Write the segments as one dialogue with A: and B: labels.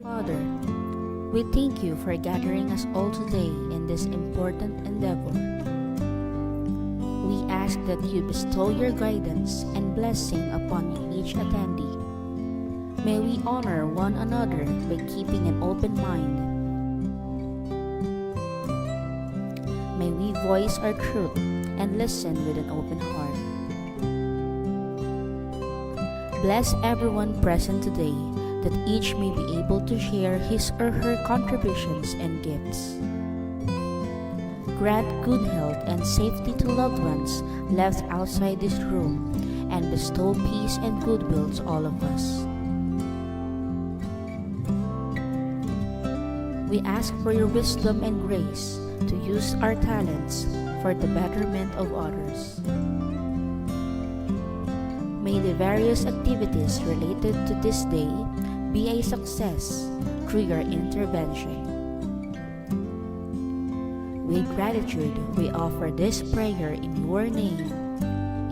A: Father, we thank you for gathering us all today in this important endeavor. We ask that you bestow your guidance and blessing upon each attendee. May we honor one another by keeping an open mind. May we voice our truth and listen with an open heart. Bless everyone present today, that each may be able to share his or her contributions and gifts. Grant good health and safety to loved ones left outside this room, and bestow peace and goodwill to all of us. We ask for your wisdom and grace to use our talents for the betterment of others. May the various activities related to this day be a success through your intervention. With gratitude, we offer this prayer in your name.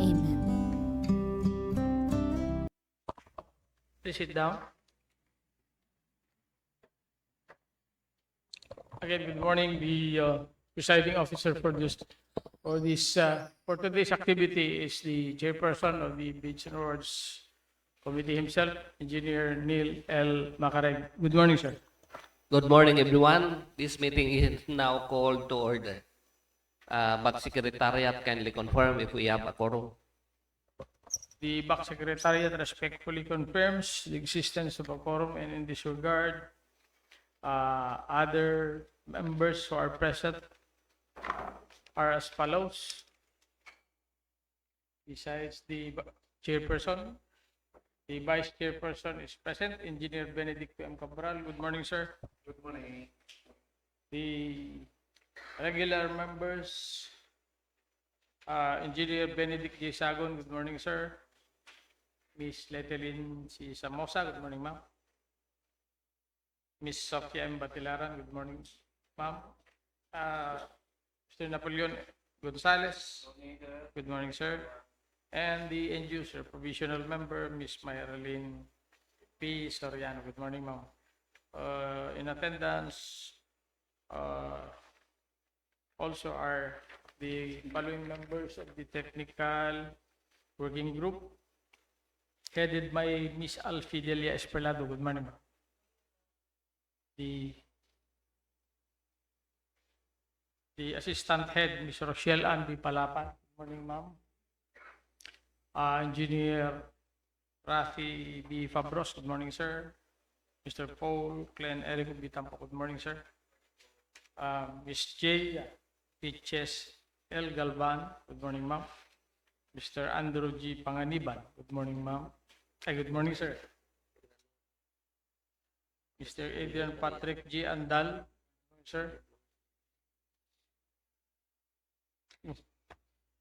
A: Amen.
B: Please sit down. Again, good morning. The presiding officer for today's activity is the chairperson of the Bids and Awards Committee himself, Engineer Neil L. Macareg. Good morning, sir.
C: Good morning, everyone. This meeting is now called to order. But Secretariat kindly confirm if we have a quorum.
B: The BAC Secretariat respectfully confirms the existence of a quorum, and in this regard, other members who are present are as follows. Besides the chairperson, the vice chairperson is present, Engineer Benedicto M. Cabral. Good morning, sir. Good morning. The regular members, Engineer Benedict J. Sagon. Good morning, sir. Miss Letelin C. Samosa. Good morning, ma'am. Miss Sofia M. Batilaran. Good morning, ma'am. Mr. Napoleon Gonzalez. Good morning, sir. And the end user provisional member, Miss Mayarlene P. Soriano. Good morning, ma'am. In attendance also are the following members of the technical working group, headed by Miss Alfidelia Esperlado. Good morning, ma'am. The assistant head, Miss Rochelle Ann B. Palapan. Good morning, ma'am. Engineer Rafi B. Fabros. Good morning, sir. Mr. Paul Glenn Eric B. Tampo. Good morning, sir. Miss J. Pitches L. Galvan. Good morning, ma'am. Mr. Andrew G. Panganiban. Good morning, ma'am. Good morning, sir. Mr. Adrian Patrick G. Andal. Sir.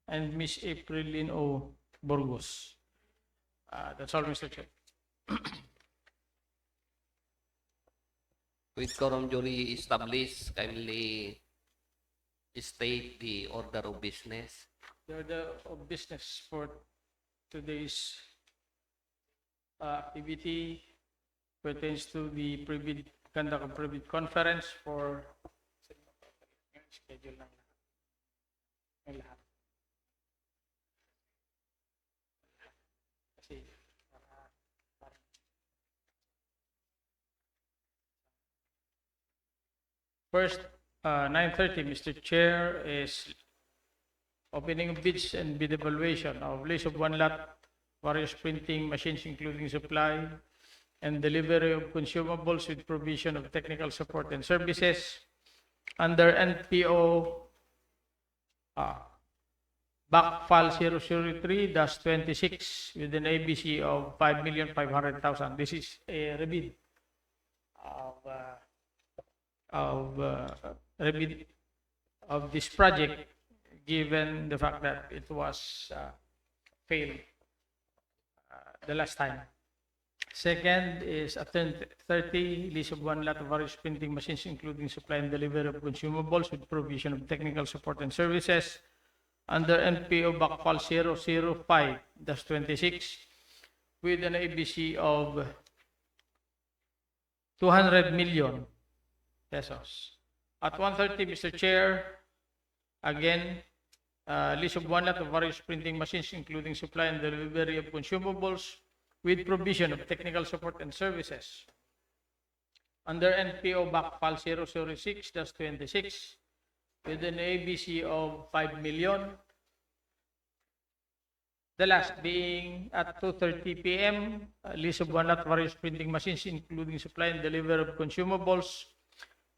B: And Miss April Lynn O. Burgos. That's all, Mr. Chair.
C: With quorum duly established, kindly state the order of business.
B: The order of business for today's activity pertains to the conduct of pre-bid conference for schedule lang lahat. Kasi first, 9:30, Mr. Chair, is opening of bids and bid evaluation of lease of one lot, various printing machines including supply and delivery of consumables with provision of technical support and services under NPO BACFAL 003-26 with an ABC of 5,500,000. This is a rebid of this project, given the fact that it was failed the last time. Second is a 30 lease of one lot of various printing machines, including supply and delivery of consumables with provision of technical support and services under NPO BACFAL 005-26 with an ABC of 200 million pesos. At 130, Mr. Chair, again, list of one lot of various printing machines, including supply and delivery of consumables, with provision of technical support and services. Under NPO Backfall 006-26, with an ABC of 5 million. The last being at 2:30 p.m., a list of one lot various printing machines, including supply and delivery of consumables,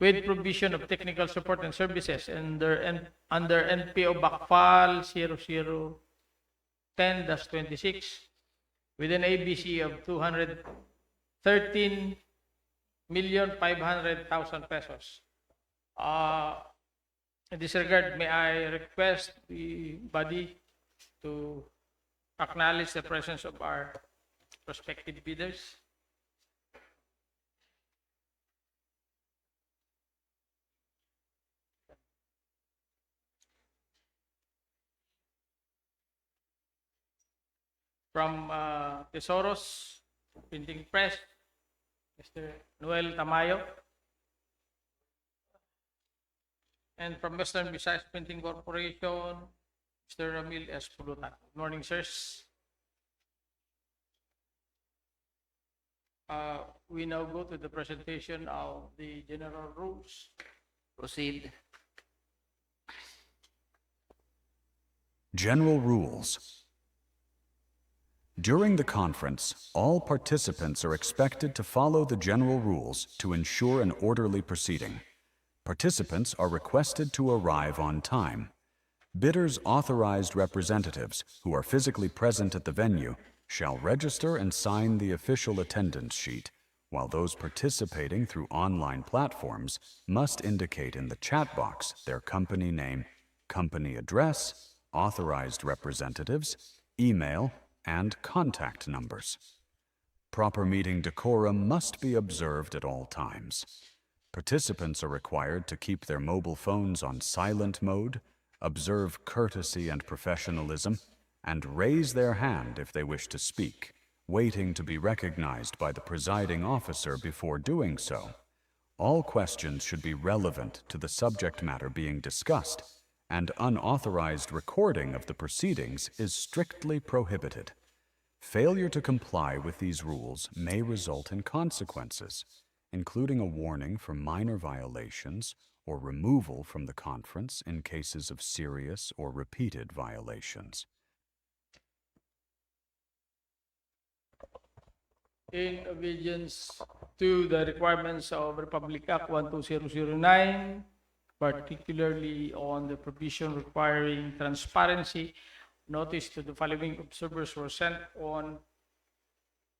B: with provision of technical support and services under NPO Backfall 0010-26, with an ABC of 213,500,000 pesos. In this regard, may I request the body to acknowledge the presence of our prospective bidders. From Tesoros Printing Press, Mr. Noel Tamayo. And from Western Visayas Printing Corporation, Mr. Ramil S. Pulutan. Good morning, sirs. We now go to the presentation of the general rules.
C: Proceed.
D: General Rules. During the conference, all participants are expected to follow the general rules to ensure an orderly proceeding. Participants are requested to arrive on time. Bidders' authorized representatives who are physically present at the venue shall register and sign the official attendance sheet, while those participating through online platforms must indicate in the chat box their company name, company address, authorized representatives, email, and contact numbers. Proper meeting decorum must be observed at all times. Participants are required to keep their mobile phones on silent mode, observe courtesy and professionalism, and raise their hand if they wish to speak, waiting to be recognized by the presiding officer before doing so. All questions should be relevant to the subject matter being discussed, and unauthorized recording of the proceedings is strictly prohibited. Failure to comply with these rules may result in consequences, including a warning for minor violations or removal from the conference in cases of serious or repeated violations.
B: In obedience to the requirements of Republic Act 12009, particularly on the provision requiring transparency, notice to the following observers were sent on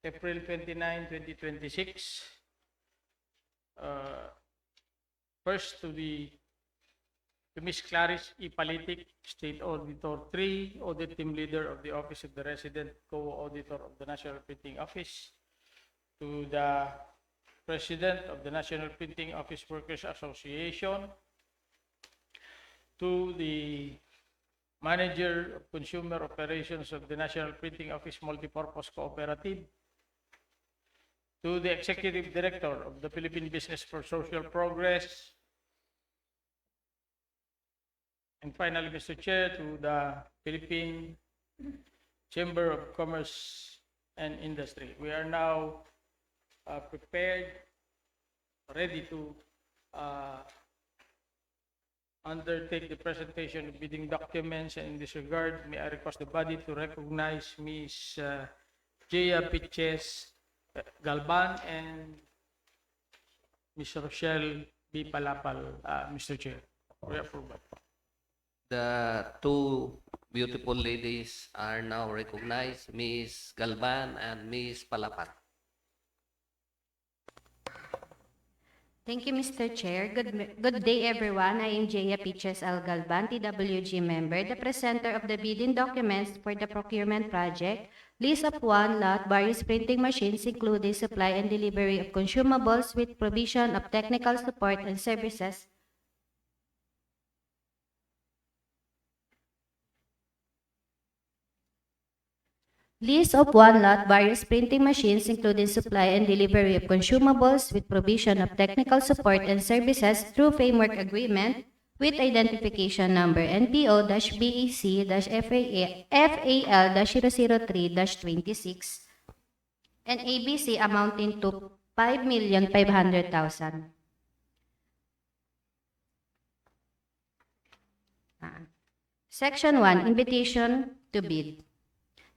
B: April 29, 2026. First to Ms. Clarice E. Palitic, State Auditor 3, Audit Team Leader of the Office of the Resident Co-Auditor of the National Printing Office. To the President of the National Printing Office Workers Association. To the Manager of Consumer Operations of the National Printing Office Multipurpose Cooperative. To the Executive Director of the Philippine Business for Social Progress. And finally, Mr. Chair, to the Philippine Chamber of Commerce and Industry. We are now prepared, ready to undertake the presentation of bidding documents, and in this regard, may I request the body to recognize Ms. Jaya Pitches Galban and Ms. Rochelle B. Palapal, Mr. Chair, for your approval.
C: The two beautiful ladies are now recognized, Ms. Galban and Ms. Palapan.
E: Thank you, Mr. Chair. Good day, everyone. I am Jaya Pitches L. Galban, TWG member, the presenter of the bidding documents for the procurement project, list of one lot, various printing machines, including supply and delivery of consumables with provision of technical support and services. List of one lot various printing machines including supply and delivery of consumables with provision of technical support and services through framework agreement with identification number NPO-BEC-FAL-003-26 and ABC amounting to 5,500,000. Section 1, Invitation to Bid.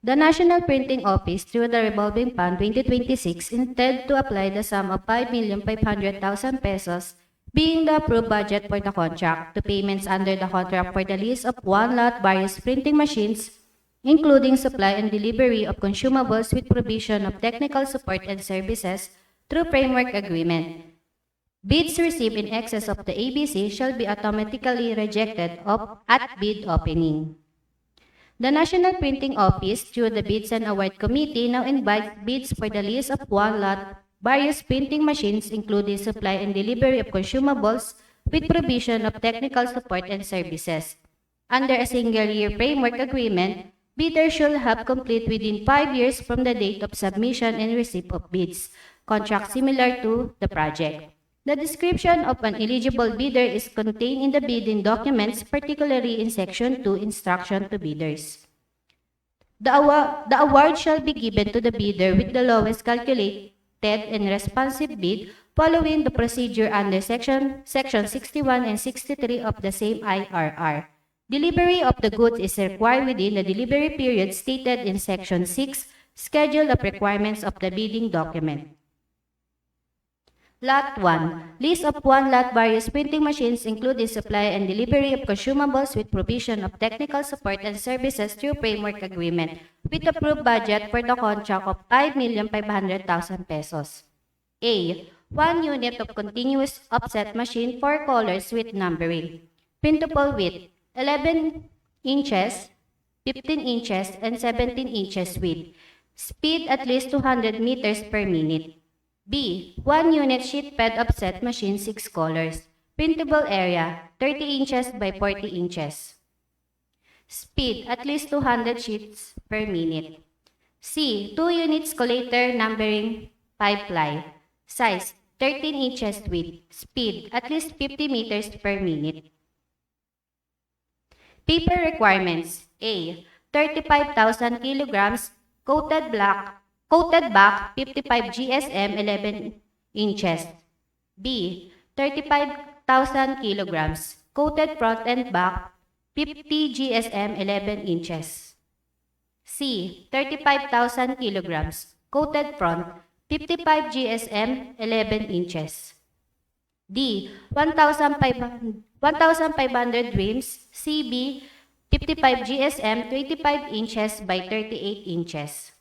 E: The National Printing Office, through the Revolving Fund 2026, intend to apply the sum of 5,500,000 pesos, being the approved budget for the contract, to payments under the contract for the lease of one lot various printing machines, including supply and delivery of consumables with provision of technical support and services through framework agreement. Bids received in excess of the ABC shall be automatically rejected at bid opening. The National Printing Office, through the Bids and Award Committee, now invites bids for the lease of one lot various printing machines, including supply and delivery of consumables with provision of technical support and services. Under a single-year framework agreement, bidders should have complete within 5 years from the date of submission and receipt of bids, contract similar to the project. The description of an eligible bidder is contained in the bidding documents, particularly in Section 2, Instruction to Bidders. The award shall be given to the bidder with the lowest calculated and responsive bid following the procedure under Section 61 and 63 of the same IRR. Delivery of the goods is required within the delivery period stated in Section 6, Schedule of Requirements of the bidding document. Lot 1. List of one lot various printing machines, including supply and delivery of consumables with provision of technical support and services through framework agreement, with approved budget for the contract of 5,500,000 pesos. A. 1 unit of continuous offset machine, 4 colors with numbering. Printable width, 11 inches, 15 inches, and 17 inches width. Speed at least 200 meters per minute. B. 1 unit sheet fed offset machine, 6 colors. Printable area, 30 inches by 40 inches. Speed, at least 200 sheets per minute. C. 2 units collator numbering 5 ply. Size, 13 inches width. Speed, at least 50 meters per minute. Paper requirements. A. 35,000 kilograms coated back 55 GSM 11 inches. B. 35,000 kilograms coated front and back 50 GSM 11 inches. C. 35,000 kilograms coated front 55 GSM 11 inches. D. 1,500 rims CB 55 GSM 25 inches by 38 inches.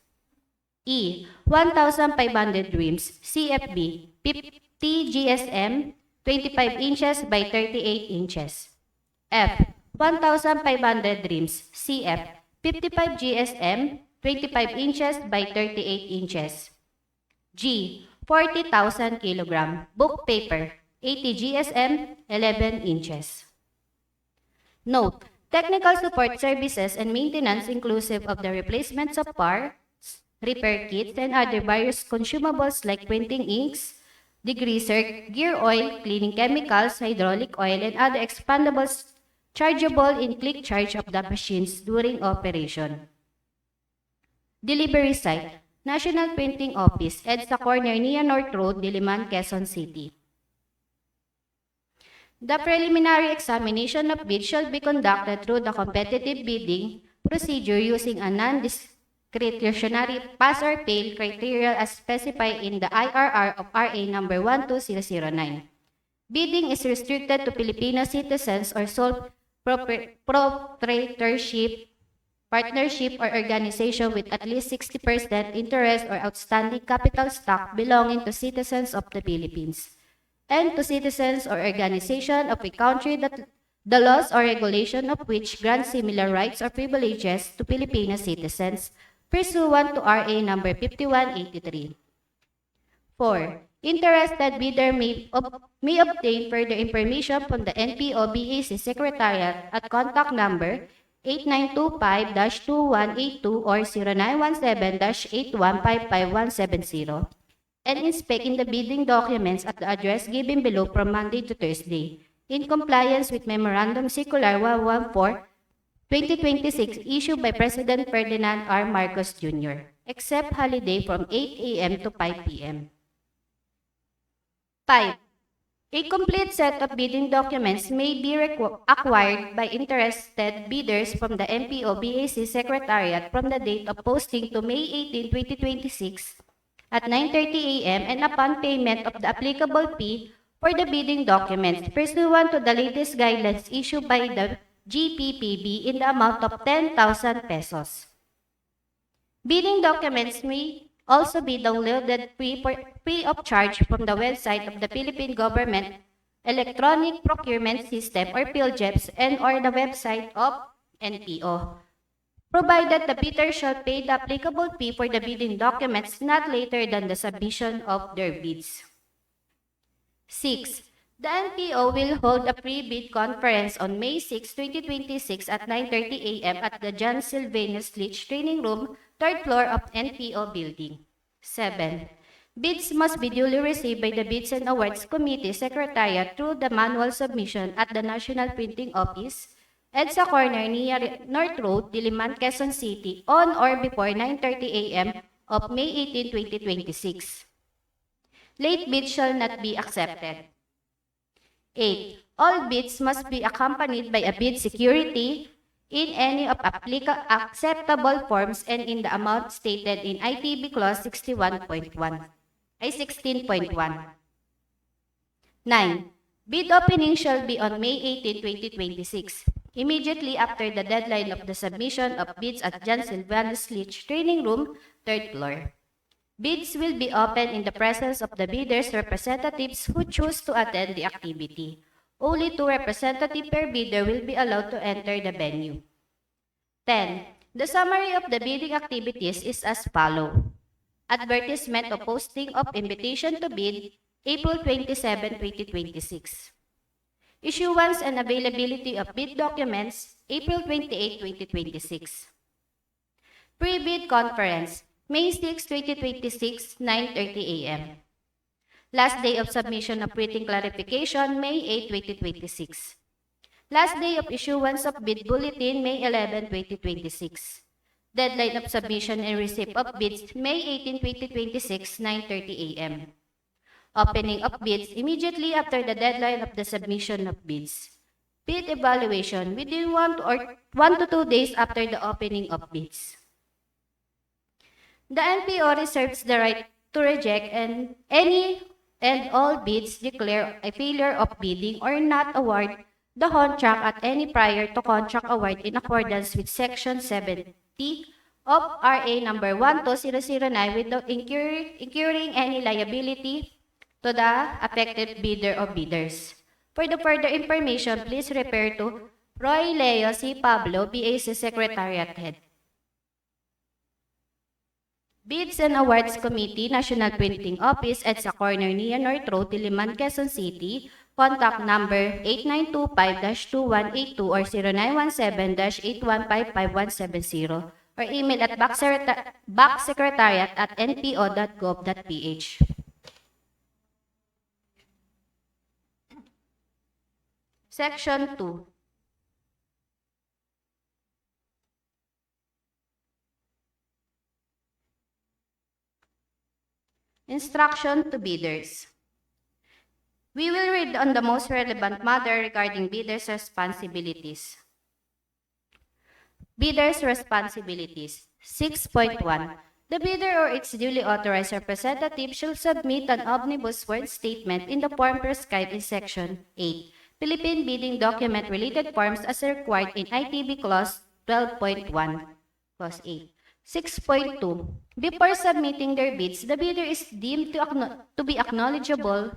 E: E. 1,500 rims CFB 50 GSM 25 inches by 38 inches. F. 1,500 rims CF 55 GSM 25 inches by 38 inches. G. 40,000 kilogram book paper 80 GSM 11 inches. Note: technical support services and maintenance inclusive of the replacements of parts, repair kits, and other various consumables like printing inks, degreaser, gear oil, cleaning chemicals, hydraulic oil, and other expandables chargeable in click charge of the machines during operation. Delivery site: National Printing Office, EDSA Corner, Nia North Road, Diliman, Quezon City. The preliminary examination of bids shall be conducted through the competitive bidding procedure using a non-discretionary pass or fail criteria as specified in the IRR of RA number 12009. Bidding is restricted to Filipino citizens or sole proprietorship, partnership, or organization with at least 60% interest or outstanding capital stock belonging to citizens of the Philippines, and to citizens or organization of a country that the laws or regulation of which grant similar rights or privileges to Filipino citizens pursuant to RA number 5183. 4. Interested bidder may obtain further information from the NPO-BAC Secretariat at contact number 8925-2182 or 0917-8155170 and inspect in the bidding documents at the address given below from Monday to Thursday, in compliance with Memorandum Circular 114/2026 issued by President Ferdinand R. Marcos Jr., except holiday from 8 a.m. to 5 p.m. 5. A complete set of bidding documents may be acquired by interested bidders from the MPO-BAC Secretariat from the date of posting to May 18, 2026 at 9:30 a.m. and upon payment of the applicable fee for the bidding documents pursuant to the latest guidelines issued by the GPPB in the amount of 10,000 pesos. Bidding documents may also be downloaded free of charge from the website of the Philippine Government Electronic Procurement System or PhilGEPS and or the website of NPO, provided the bidder shall pay the applicable fee for the bidding documents not later than the submission of their bids. 6. The NPO will hold a pre-bid conference on May 6, 2026 at 9:30 a.m. at the John Sylvanus Leach Training Room, 3rd floor of NPO building. 7. Bids must be duly received by the Bids and Awards Committee Secretariat through the manual submission at the National Printing Office, EDSA Corner near North Road, Diliman, Quezon City on or before 9:30 a.m. of May 18, 2026. Late bids shall not be accepted. 8. All bids must be accompanied by a bid security in any of acceptable forms and in the amount stated in ITB Clause 16.1. 9. Bid opening shall be on May 18, 2026, immediately after the deadline of the submission of bids at John Sylvanus Leach Training Room, 3rd floor. Bids will be opened in the presence of the bidders' representatives who choose to attend the activity. Only 2 representatives per bidder will be allowed to enter the venue. 10. The summary of the bidding activities is as follows. Advertisement of posting of invitation to bid, April 27, 2026. Issuance and availability of bid documents, April 28, 2026. Pre-bid conference, May 6, 2026, 9:30 a.m. Last day of submission of written clarification, May 8, 2026. Last day of issuance of bid bulletin, May 11, 2026. Deadline of submission and receipt of bids, May 18, 2026, 9:30 a.m. Opening of bids immediately after the deadline of the submission of bids. Bid evaluation within 1 to 2 days after the opening of bids. The NPO reserves the right to reject any and all bids, declare a failure of bidding, or not award the contract at any prior to contract award in accordance with Section 70 of RA number 12009 without incurring any liability to the affected bidder or bidders. For the further information, please refer to Roy Leo C. Pablo, BAC Secretariat Head. Bids and Awards Committee, National Printing Office, EDSA Corner near North Road, Diliman, Quezon City. Contact number 8925-2182 or 0917-8155170 or email at backsecretariat@npo.gov.ph. Section 2. Instruction to bidders. We will read on the most relevant matter regarding bidders' responsibilities. Bidders' responsibilities. 6.1. The bidder or its duly authorized representative shall submit an omnibus word statement in the form prescribed in Section 8, Philippine Bidding Document Related Forms as required in ITB Clause 12.1, Clause 8. 6.2. Before submitting their bids, the bidder is deemed to be knowledgeable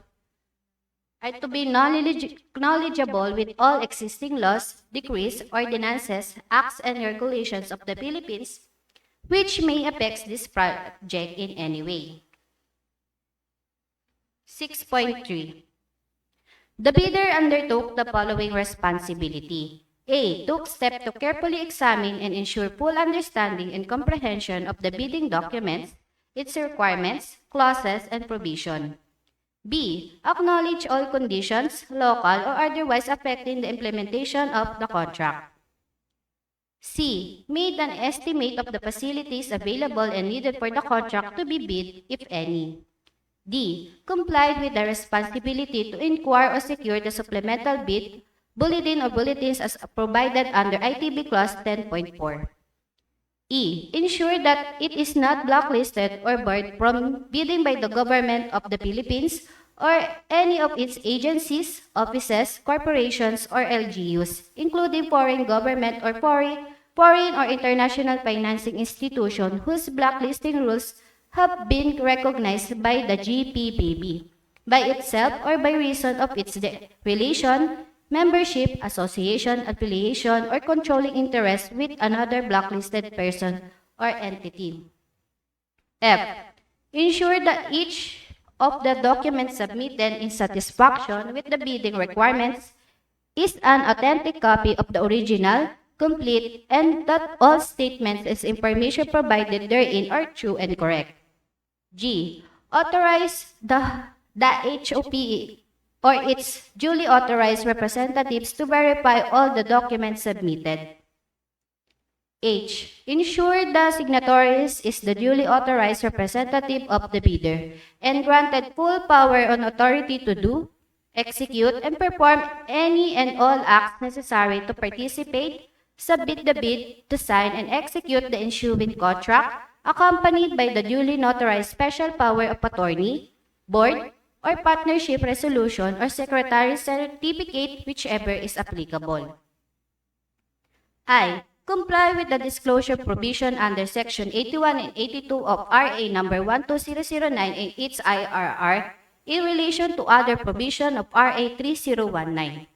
E: with all existing laws, decrees, ordinances, acts, and regulations of the Philippines, which may affect this project in any way. 6.3. The bidder undertook the following responsibility. A. Took steps to carefully examine and ensure full understanding and comprehension of the bidding documents, its requirements, clauses, and provision. B. Acknowledge all conditions, local or otherwise affecting the implementation of the contract. C. Made an estimate of the facilities available and needed for the contract to be bid, if any. D. Complied with the responsibility to inquire or secure the supplemental bid, bulletin or bulletins as provided under ITB Clause 10.4. E. Ensure that it is not blacklisted or barred from bidding by the government of the Philippines or any of its agencies, offices, corporations, or LGUs, including foreign government or foreign or international financing institution whose blacklisting rules have been recognized by the GPPB, by itself or by reason of its relation, membership, association, affiliation, or controlling interest with another blacklisted person or entity. F. Ensure that each of the documents submitted in satisfaction with the bidding requirements is an authentic copy of the original, complete, and that all statements and information provided therein are true and correct. G. Authorize the HOPE or its duly authorized representatives to verify all the documents submitted. H. Ensure the signatories is the duly authorized representative of the bidder and granted full power and authority to do, execute, and perform any and all acts necessary to participate, submit the bid, to sign, and execute the ensuing contract, accompanied by the duly notarized special power of attorney, board, or partnership resolution or secretary certificate, whichever is applicable. I. Comply with the disclosure provision under Section 81 and 82 of RA number 12009 and its IRR in relation to other provision of RA 3019.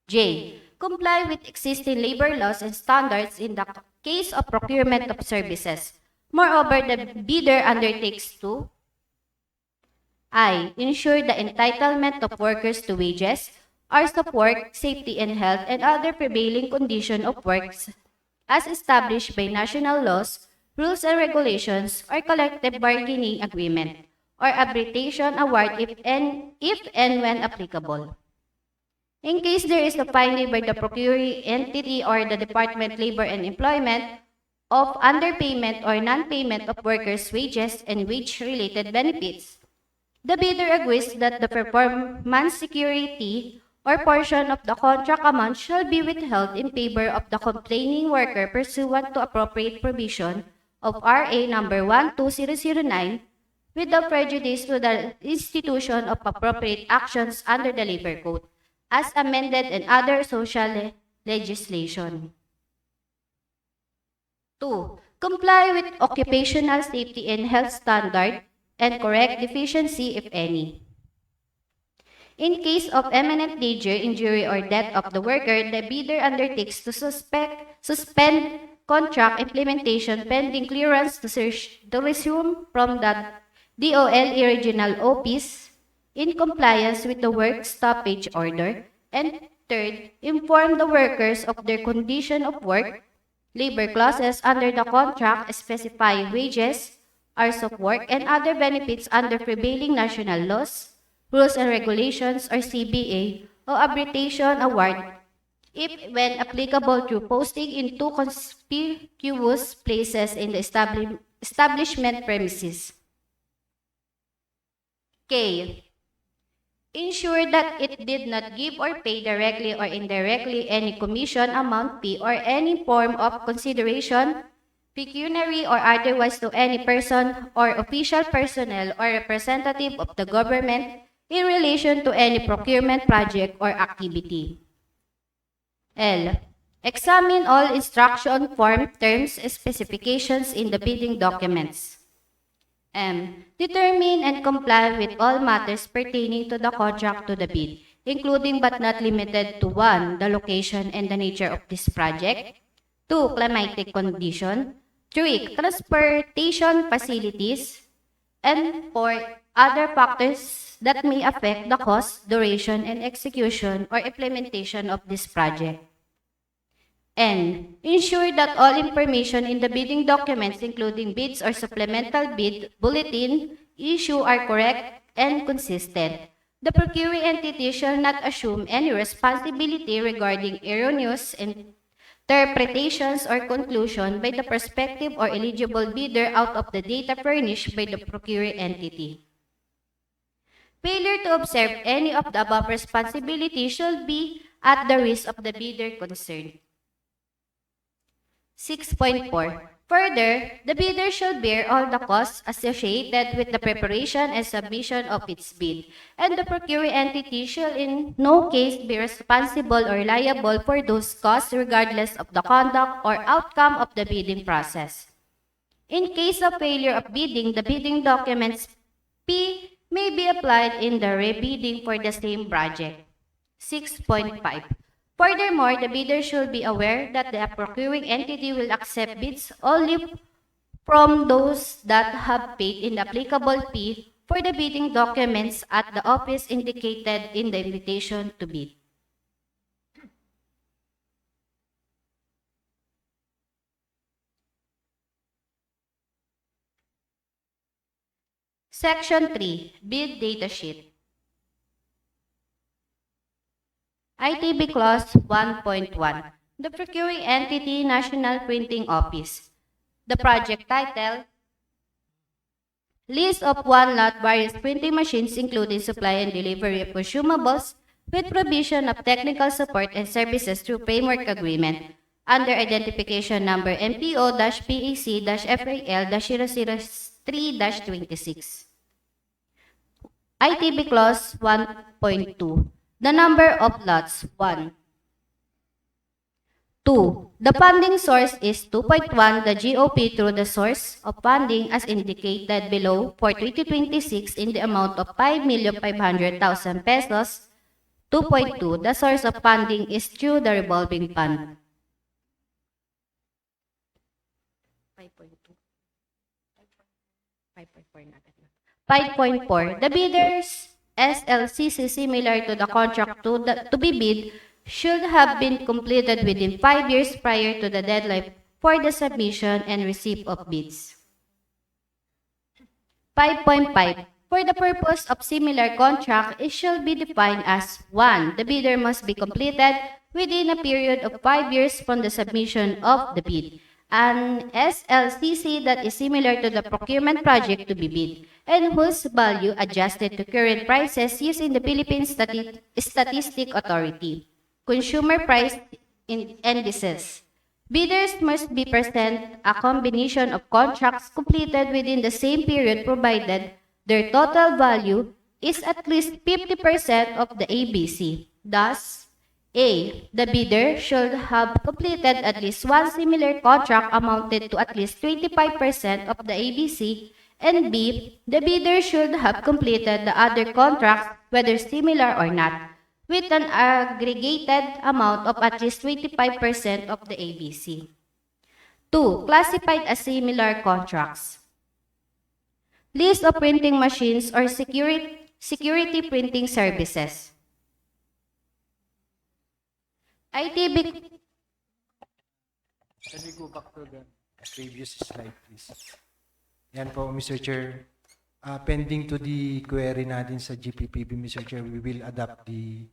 E: J. Comply with existing labor laws and standards in the case of procurement of services. Moreover, the bidder undertakes to I. Ensure the entitlement of workers to wages, hours of work, safety and health, and other prevailing condition of works as established by national laws, rules and regulations, or collective bargaining agreement, or arbitration award if and when applicable. In case there is a finding by the procuring entity or the Department of Labor and Employment of underpayment or non-payment of workers' wages and wage-related benefits, the bidder agrees that the performance security or portion of the contract amount shall be withheld in favor of the complaining worker pursuant to appropriate provision of RA number 12009 without prejudice to the institution of appropriate actions under the Labor Code as amended and other social legislation. 2. Comply with occupational safety and health standard and correct deficiency if any. In case of imminent danger, injury, or death of the worker, the bidder undertakes to suspend contract implementation pending clearance to resume from the DOLE regional office in compliance with the work stoppage order. And third, inform the workers of their condition of work, labor clauses under the contract specifying wages, hours of work, and other benefits under prevailing national laws, rules and regulations, or CBA, or arbitration award, if when applicable through posting in two conspicuous places in the establishment premises. K. Ensure that it did not give or pay directly or indirectly any commission, amount, fee, or any form of consideration, pecuniary or otherwise, to any person or official personnel or representative of the government in relation to any procurement project or activity. L. Examine all instruction form, terms, and specifications in the bidding documents. M. Determine and comply with all matters pertaining to the contract to the bid, including but not limited to 1. The location and the nature of this project. 2. Climatic condition. 3. Transportation facilities. And 4. Other factors that may affect the cost, duration, and execution or implementation of this project. N. Ensure that all information in the bidding documents, including bids or supplemental bid bulletin issue, are correct and consistent. The procuring entity shall not assume any responsibility regarding erroneous interpretations or conclusion by the prospective or eligible bidder out of the data furnished by the procuring entity. Failure to observe any of the above responsibilities shall be at the risk of the bidder concerned. 6.4. Further, the bidder shall bear all the costs associated with the preparation and submission of its bid, and the procuring entity shall in no case be responsible or liable for those costs regardless of the conduct or outcome of the bidding process. In case of failure of bidding, the bidding documents P may be applied in the rebidding for the same project. 6.5. Furthermore, the bidder should be aware that the procuring entity will accept bids only from those that have paid in the applicable fee for the bidding documents at the office indicated in the invitation to bid. Section 3. Bid Data Sheet. ITB Clause 1.1. The Procuring Entity National Printing Office. The project title: List of one lot various printing machines including supply and delivery of consumables with provision of technical support and services through framework agreement under identification number MPO-PAC-FAL-003-26. ITB Clause 1.2. The number of lots, 1. 2. The funding source is 2.1, the GOP through the source of funding as indicated below for 2026 in the amount of 5,500,000 pesos. 2.2. The source of funding is through the revolving fund. 5.4. The bidders SLCC similar to the contract to be bid should have been completed within 5 years prior to the deadline for the submission and receipt of bids. 5.5. For the purpose of similar contract, it shall be defined as 1. The bidder must be completed within a period of 5 years from the submission of the bid. An SLCC that is similar to the procurement project to be bid and whose value adjusted to current prices using the Philippine Statistic Authority. Consumer price indices. Bidders must be present a combination of contracts completed within the same period provided their total value is at least 50% of the ABC. Thus, A. The bidder should have completed at least one similar contract amounted to at least 25% of the ABC, and B. The bidder should have completed the other contracts, whether similar or not, with an aggregated amount of at least 25% of the ABC. 2. Classified as similar contracts. List of printing machines or security printing services. ITB.
F: Can we go back to the previous slide, please? Yan po, Mr. Chair. Pending to the query natin sa GPPB, Mr. Chair, we will adopt the,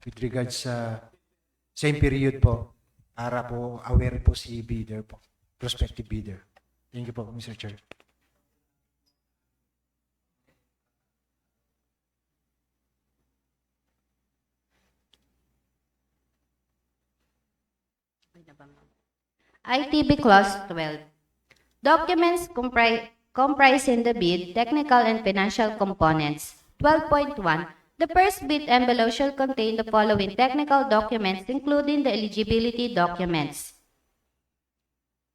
F: with regards sa same period po, para po aware po si bidder po, prospective bidder. Thank you po, Mr. Chair.
E: ITB Clause 12. Documents comprising the bid, technical and financial components. 12.1. The first bid envelope shall contain the following technical documents, including the eligibility documents.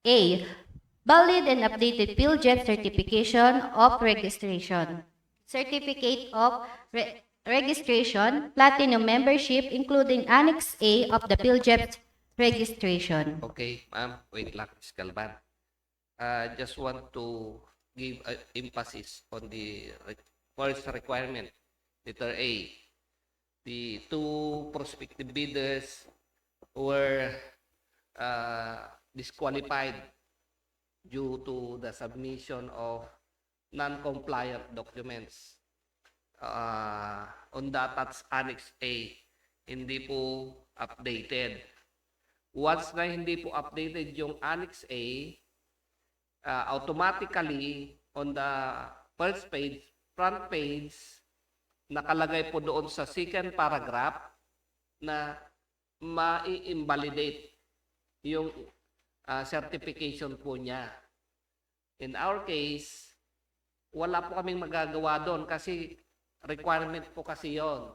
E: A. Valid and updated PhilJet certification of registration. Certificate of registration, platinum membership, including Annex A of the PhilJet registration.
C: Okay, ma'am, wait lang, Ms. Galvan. Just want to give emphasis on the first requirement, letter A. The two prospective bidders were disqualified due to the submission of non-compliant documents. On that, that's Annex A, hindi po updated. Once na hindi po updated yung Annex A, automatically on the first page, front page, nakalagay po doon sa second paragraph na ma-invalidate yung certification po niya. In our case, wala po kaming magagawa doon kasi requirement po kasi yon.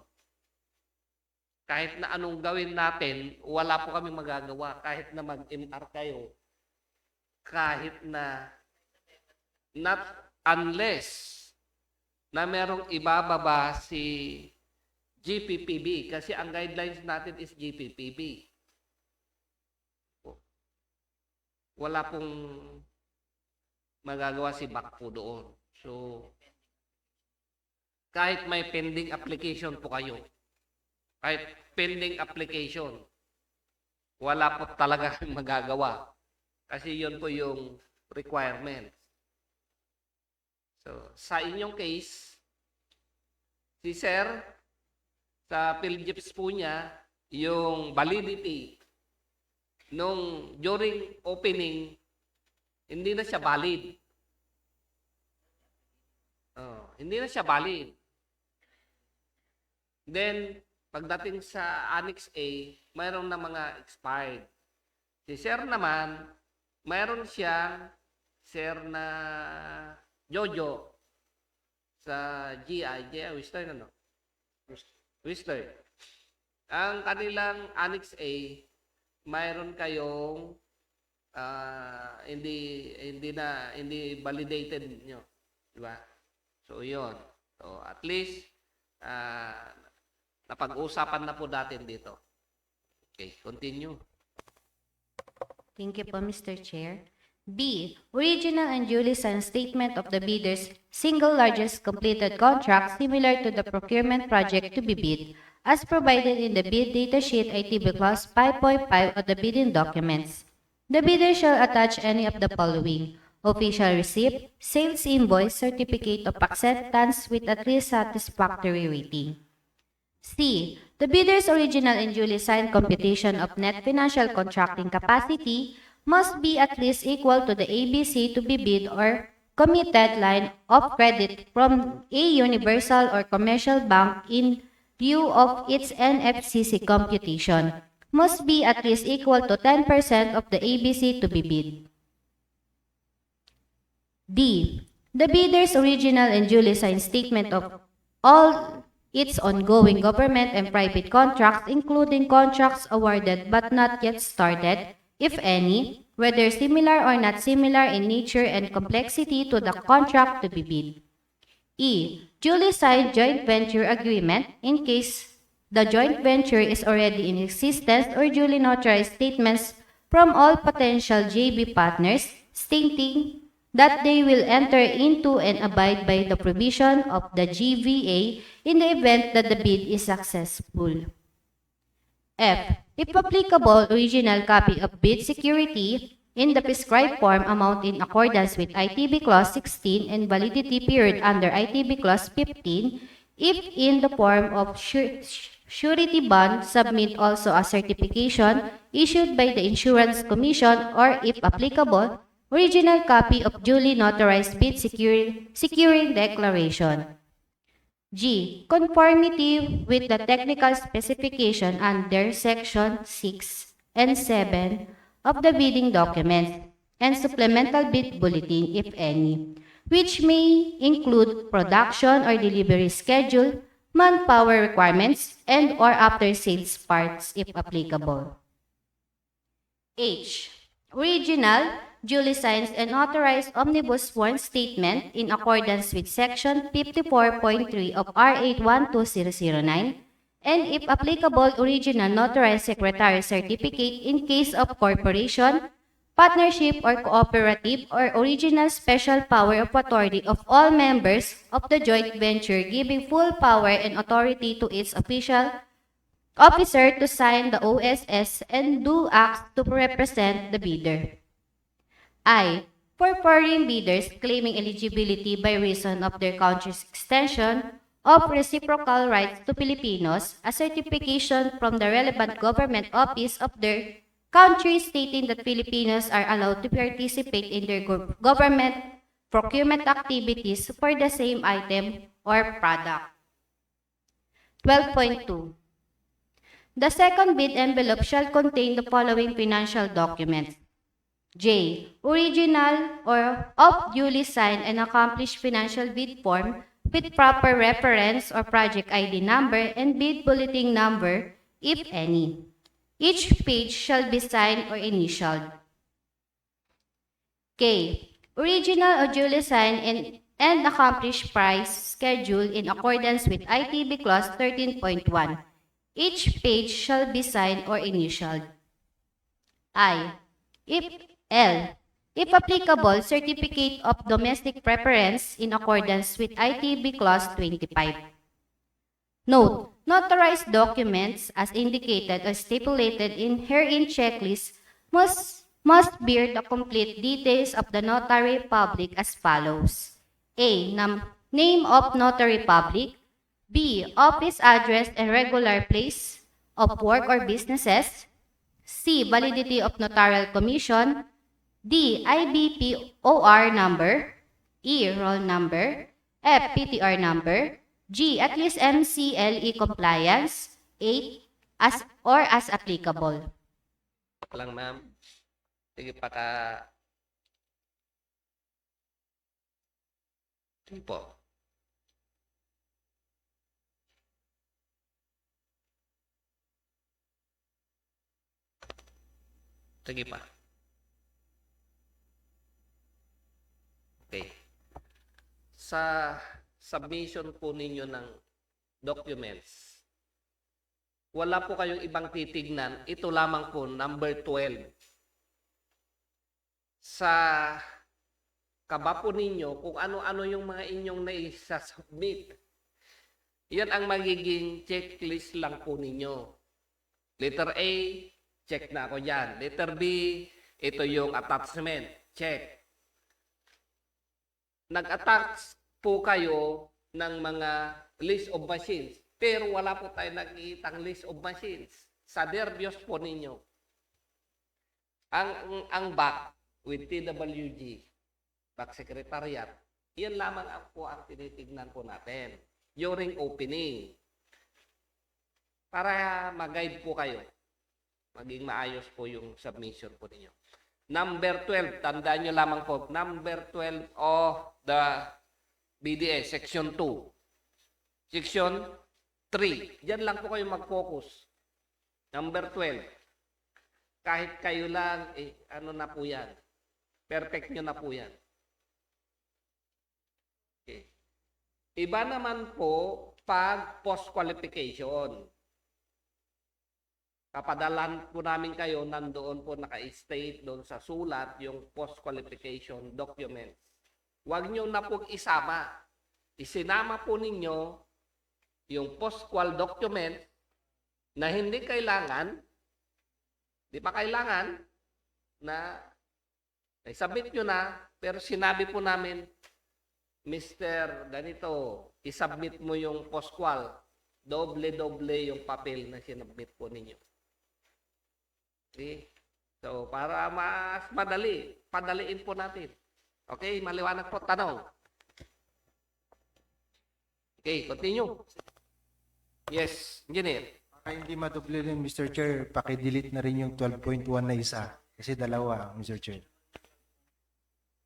C: Kahit na anong gawin natin, wala po kaming magagawa. Kahit na mag-MR kayo, kahit na not unless na merong ibababa si GPPB kasi ang guidelines natin is GPPB. Wala pong magagawa si BAC po doon. So, kahit may pending application po kayo, kahit pending application, wala po talaga kayong magagawa. Kasi yun po yung requirement. So, sa inyong case, si Sir, sa PhilGIPS po niya, yung validity nung during opening, hindi na siya valid. Hindi na siya valid. Then, pagdating sa Annex A, mayroon na mga expired. Si Sir naman, mayroon siyang Sir na Jojo sa GI, Western, ano? Western. Ang kanilang Annex A, mayroon kayong hindi validated nyo. Diba? So, yun. So, at least, napag-uusapan na po natin dito. Okay, continue.
E: Thank you po, Mr. Chair. B. Original and duly signed statement of the bidder's single largest completed contract similar to the procurement project to be bid, as provided in the bid data sheet ITB Clause 5.5 of the bidding documents. The bidder shall attach any of the following: official receipt, sales invoice, certificate of acceptance with at least satisfactory rating. C. The bidder's original and duly signed computation of net financial contracting capacity must be at least equal to the ABC to be bid or committed line of credit from a universal or commercial bank in view of its NFCC computation, must be at least equal to 10% of the ABC to be bid. D. The bidder's original and duly signed statement of all its ongoing government and private contracts, including contracts awarded but not yet started, if any, whether similar or not similar in nature and complexity to the contract to be bid. E. Duly signed joint venture agreement in case the joint venture is already in existence, or duly notarized statements from all potential JV partners stating that they will enter into and abide by the provision of the GVA in the event that the bid is successful. F. If applicable, original copy of bid security in the prescribed form amount in accordance with ITB Clause 16 and validity period under ITB Clause 15, if in the form of surety bond, submit also a certification issued by the Insurance Commission, or if applicable, original copy of duly notarized bid securing declaration. G. Conformity with the technical specification under Section 6 and 7 of the bidding documents and supplemental bid bulletin, if any, which may include production or delivery schedule, manpower requirements, and or after-sales parts, if applicable. H. Original, duly signed and authorized omnibus sworn statement in accordance with Section 54.3 of RA 12009, and if applicable, original notarized secretary certificate in case of corporation, partnership or cooperative, or original special power of authority of all members of the joint venture, giving full power and authority to its official officer to sign the OSS and do acts to represent the bidder. I. For foreign bidders claiming eligibility by reason of their country's extension of reciprocal rights to Filipinos, a certification from the relevant government office of their country stating that Filipinos are allowed to participate in their government procurement activities for the same item or product. 12.2. The second bid envelope shall contain the following financial documents. J. Original or of duly signed and accomplished financial bid form with proper reference or project ID number and bid bulletin number, if any. Each page shall be signed or initialed. K. Original or duly signed and accomplished price schedule in accordance with ITB Clause 13.1. Each page shall be signed or initialed. If applicable, certificate of domestic preference in accordance with ITB Clause 25. Note, notarized documents as indicated or stipulated in herein checklist must bear the complete details of the notary public as follows. A. Name of notary public. B. Office address and regular place of work or businesses. C. Validity of notarial commission. D. IBPOR number. E. Roll number. F. PTR number. G. At least MCLE compliance. 8. As applicable.
C: Lang, ma'am. Sige, Sige po. Sige pa. Okay. Sa submission po ninyo ng documents, wala po kayong ibang titignan. Ito lamang po, number 12. Sa kaba po ninyo, kung ano-ano yung mga inyong naisasubmit. Yan ang magiging checklist lang po ninyo. Letter A, check na ako dyan. Letter B, ito yung attachment. Check. Nag-attach po kayo ng mga list of machines. Pero wala po tayo nakikitang list of machines. Sa Derbios po ninyo. Ang back with TWG, back secretariat, yan lamang po ang tinitignan po natin during opening. Para mag-guide po kayo. Maging maayos po yung submission po ninyo. Number 12, tandaan nyo lamang po, number 12 of the BDS, Section 2. Section 3, diyan lang po kayo mag-focus. Number 12, kahit kayo lang, ano na po yan, perfect nyo na po yan. Okay. Iba naman po pag post-qualification. Kapadalan po namin kayo, nandoon po naka-state doon sa sulat yung post-qualification documents. Huwag nyo na pong isama. Isinama po ninyo yung post-qual document na hindi kailangan, di pa kailangan na submit nyo na, pero sinabi po namin, Mr. Ganito, isubmit mo yung post-qual. Doble-doble yung papel na sinubmit po ninyo. Okay? So, para mas madali, padaliin po natin. Okay, maliwanag po. Tanong. Okay, continue. Yes, engineer.
F: Baka hindi madoble rin, Mr. Chair, paki-delete na rin yung 12.1 na isa. Kasi dalawa, Mr. Chair.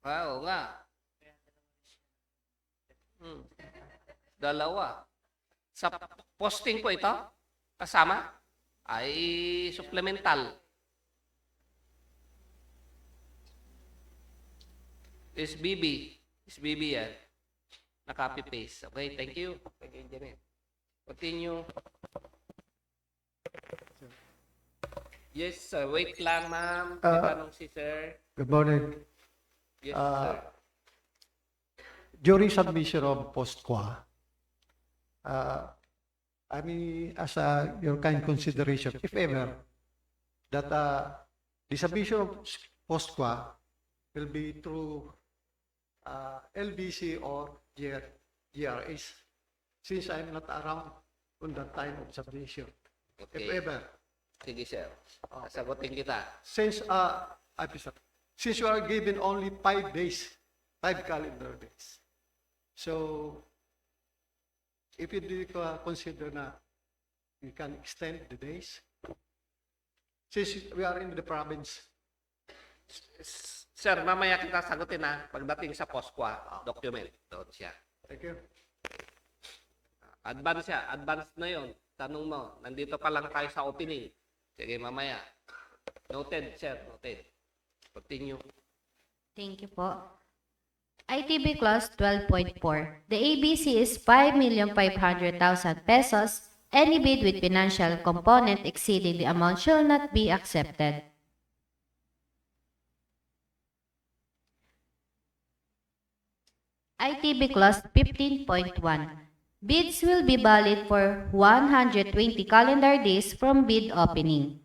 C: Oo nga. Dalawa. Sa posting po ito, kasama, ay supplemental. SBB. SBB yan. Na-copy-paste. Okay, thank you. Thank you, engineer. Continue. Yes, sir. Wait lang, ma'am. May tanong si sir.
G: Good morning.
C: Yes, sir.
G: During submission of post-qua, I mean, as your kind consideration, if ever, that the submission of POSQA will be through LBC or GRS, since I'm not around on that time of submission. If
C: Okay.
G: ever.
C: Sige, sir. Sagutin kita.
G: Since, since you are given only 5 days, 5 calendar days. So, if you do consider na you can extend the days, since we are in the province,
C: Sir, mamaya kita sagutin na pagdating sa POSQA document. Doon siya.
G: thank you.
C: Advance siya. Advance na yon. Tanong mo. Nandito pa lang tayo sa opening. Sige, mamaya. Noted, sir. Noted. Continue.
E: Thank you po. ITB Clause 12.4. The ABC is 5,500,000 pesos. Any bid with financial component exceeding the amount shall not be accepted. ITB Clause 15.1. Bids will be valid for 120 calendar days from bid opening.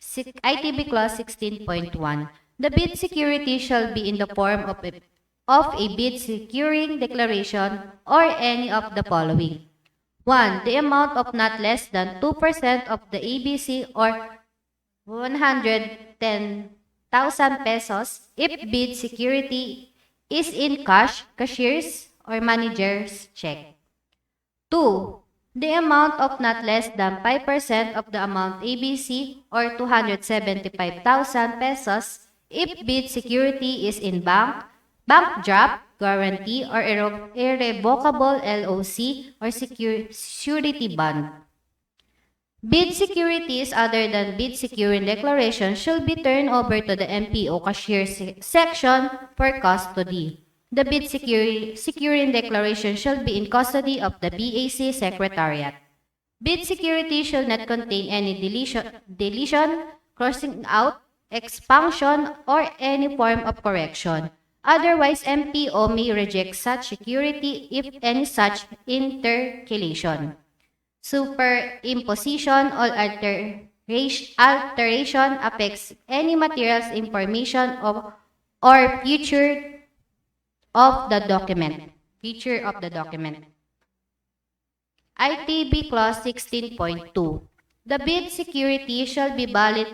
E: ITB Clause 16.1. The bid security shall be in the form of a bid securing declaration or any of the following. 1. The amount of not less than 2% of the ABC or 110,000 pesos if bid security is in cash, cashier's, or manager's check. 2. The amount of not less than 5% of the amount ABC or 275,000 pesos if bid security is in bank draft, guarantee, or irrevocable LOC or surety bond. Bid securities other than bid securing declaration shall be turned over to the MPO cashier section for custody. The bid securing declaration shall be in custody of the BAC Secretariat. Bid security shall not contain any deletion, crossing out, expansion, or any form of correction. Otherwise, MPO may reject such security if any such intercalation, superimposition, or alteration affects any materials, information, or feature of the document. ITB Clause 16.2. The bid security shall be valid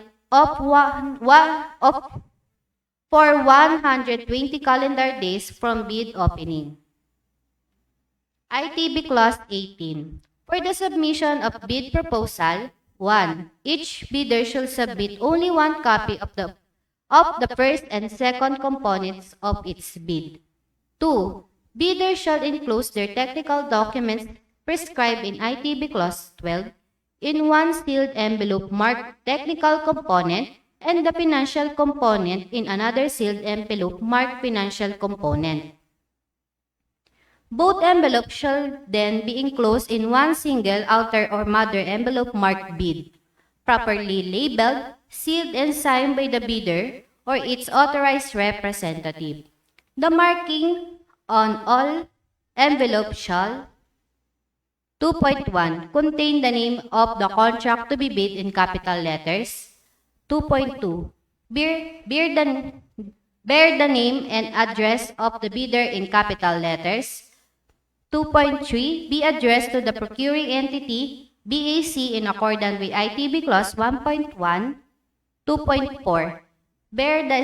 E: for 120 calendar days from bid opening. ITB Clause 18. For the submission of bid proposal, 1. Each bidder shall submit only one copy of the first and second components of its bid. 2. Bidders shall enclose their technical documents prescribed in ITB Clause 12 in one sealed envelope marked technical component and the financial component in another sealed envelope marked financial component. Both envelopes shall then be enclosed in one single outer or mother envelope marked bid, properly labeled, sealed, and signed by the bidder or its authorized representative. The marking on all envelopes shall 2.1. Contain the name of the contract to be bid in capital letters. 2.2. Bear the name and address of the bidder in capital letters. 2.3. Be addressed to the procuring entity, BAC, in accordance with ITB Clause 1.1. 2.4. Bear the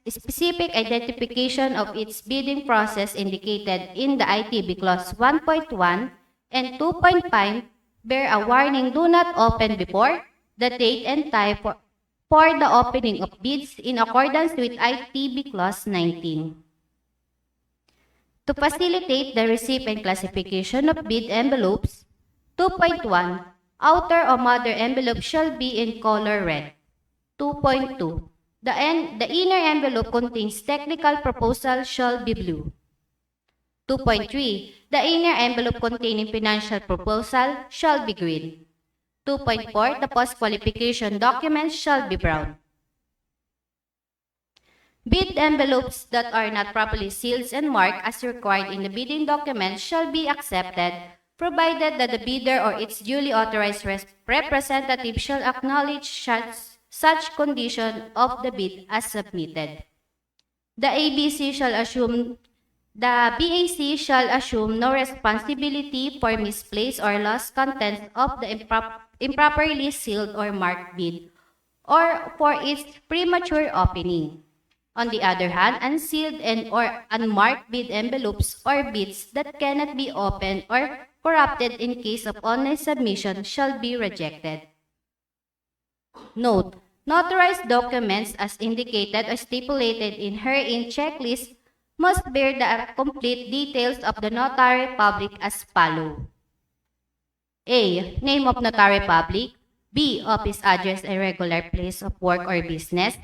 E: specific identification of its bidding process indicated in the ITB Clause 1.1 and 2.5. Bear a warning, do not open before the date and time for the opening of bids in accordance with ITB Clause 19. To facilitate the receipt and classification of bid envelopes, 2.1. Outer or mother envelope shall be in color red. 2.2. The inner envelope contains technical proposal shall be blue. 2.3. The inner envelope containing financial proposal shall be green. 2.4. The post-qualification documents shall be brown. Bid envelopes that are not properly sealed and marked as required in the bidding document shall be accepted provided that the bidder or its duly authorized representative shall acknowledge such condition of the bid as submitted. The BAC shall assume no responsibility for misplaced or lost contents of the improperly sealed or marked bid or for its premature opening. On the other hand, unsealed and or unmarked bid envelopes or bids that cannot be opened or corrupted in case of online submission shall be rejected. Note: notarized documents as indicated or stipulated in herein checklist must bear the complete details of the notary public as follow. A. Name of notary public. B. Office address and regular place of work or business.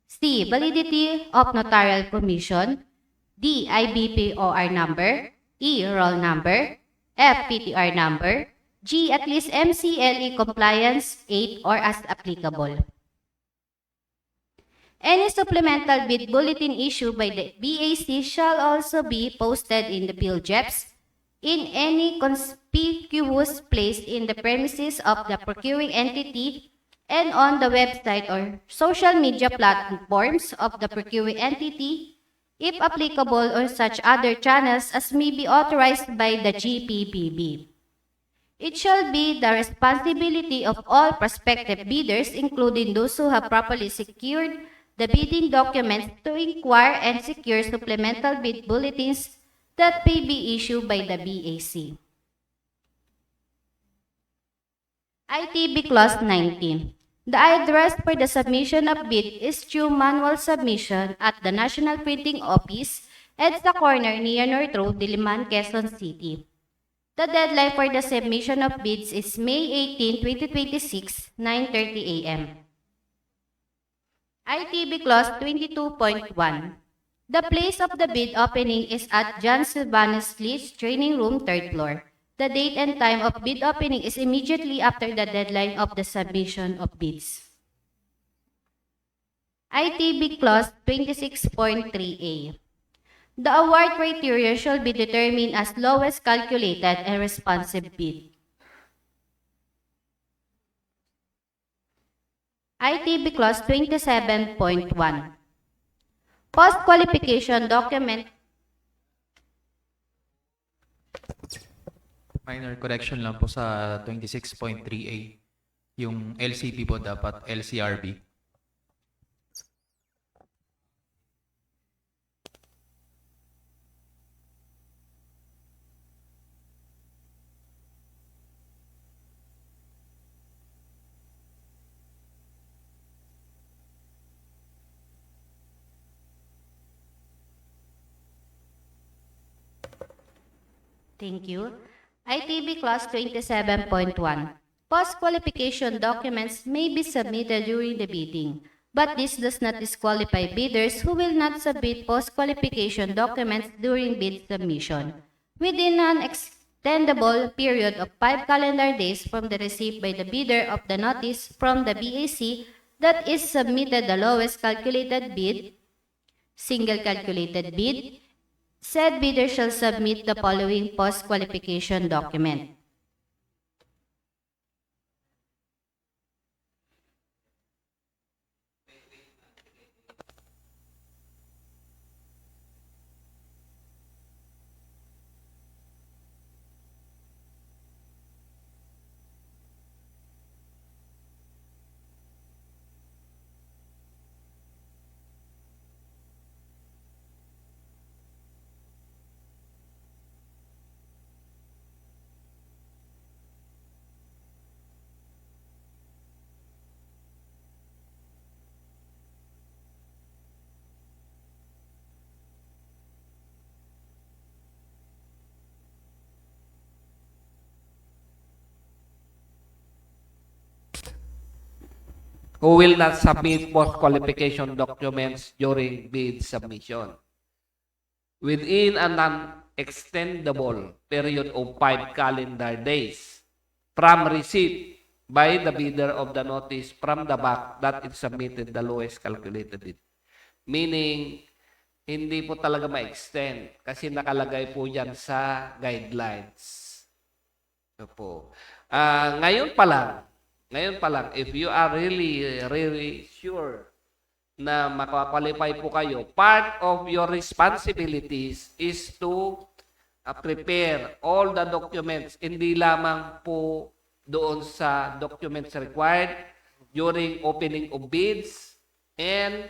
E: C. Validity of notarial commission. D. IBPOR number. E. Roll number. F. PTR number. G. At least MCLE compliance 8 or as applicable. Any supplemental bid bulletin issued by the BAC shall also be posted in the PhilJeps in any conspicuous place in the premises of the procuring entity and on the website or social media platforms of the procuring entity, if applicable, or such other channels as may be authorized by the GPPB. It shall be the responsibility of all prospective bidders, including those who have properly secured the bidding documents, to inquire and secure supplemental bid bulletins that may be issued by the BAC. ITB Clause 19. The address for the submission of bid is through manual submission at the National Printing Office, EDSA Corner near North Road, Diliman, Quezon City. The deadline for the submission of bids is May 18, 2026, 9:30 a.m. ITB Clause 22.1. The place of the bid opening is at John Silvanus Leach Training Room, 3rd floor. The date and time of bid opening is immediately after the deadline of the submission of bids. ITB Clause 26.3a. The award criteria shall be determined as lowest calculated and responsive bid. ITB Clause 27.1. Post-qualification document.
H: Minor correction lang po sa 26.3a. Yung LCB po dapat LCRB.
E: Thank you. ITB Clause 27.1. Post-qualification documents may be submitted during the bidding, but this does not disqualify bidders who will not submit post-qualification documents during bid submission within an extendable period of 5 calendar days from the receipt by the bidder of the notice from the BAC that is submitted the lowest calculated bid, single calculated bid. Said bidder shall submit the following post-qualification document.
C: Who will not submit post-qualification documents during bid submission within an unextendable period of 5 calendar days from receipt by the bidder of the notice from the bank that it submitted the lowest calculated bid. Meaning, hindi po talaga ma-extend kasi nakalagay po yan sa guidelines. Opo. Ngayon pa lang, if you are really sure na makakwalify po kayo, part of your responsibilities is to prepare all the documents, hindi lamang po doon sa documents required during opening of bids and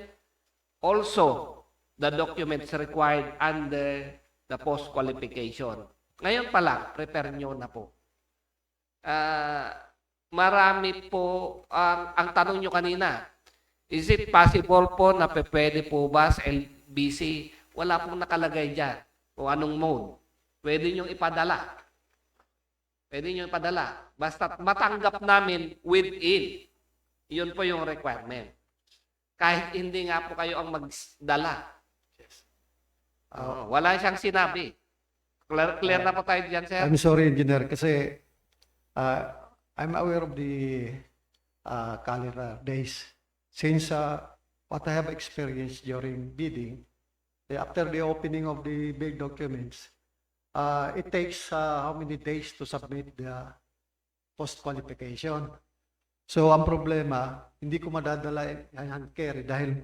C: also the documents required under the post-qualification. Ngayon pa lang, prepare nyo na po. Marami po, ang tanong nyo kanina, is it possible po na pwede po ba sa LBC? Wala pong nakalagay dyan kung anong mode. Pwede nyo ipadala. Basta matanggap namin within. Yun po yung requirement. Kahit hindi nga po kayo ang magdala. Wala siyang sinabi. Clear na po tayo dyan, sir?
G: I'm sorry, Engineer, kasi I'm aware of the calendar days. Since what I have experienced during bidding, after the opening of the bid documents, it takes how many days to submit the post-qualification. So, ang problema, hindi ko madadala yung hand carry dahil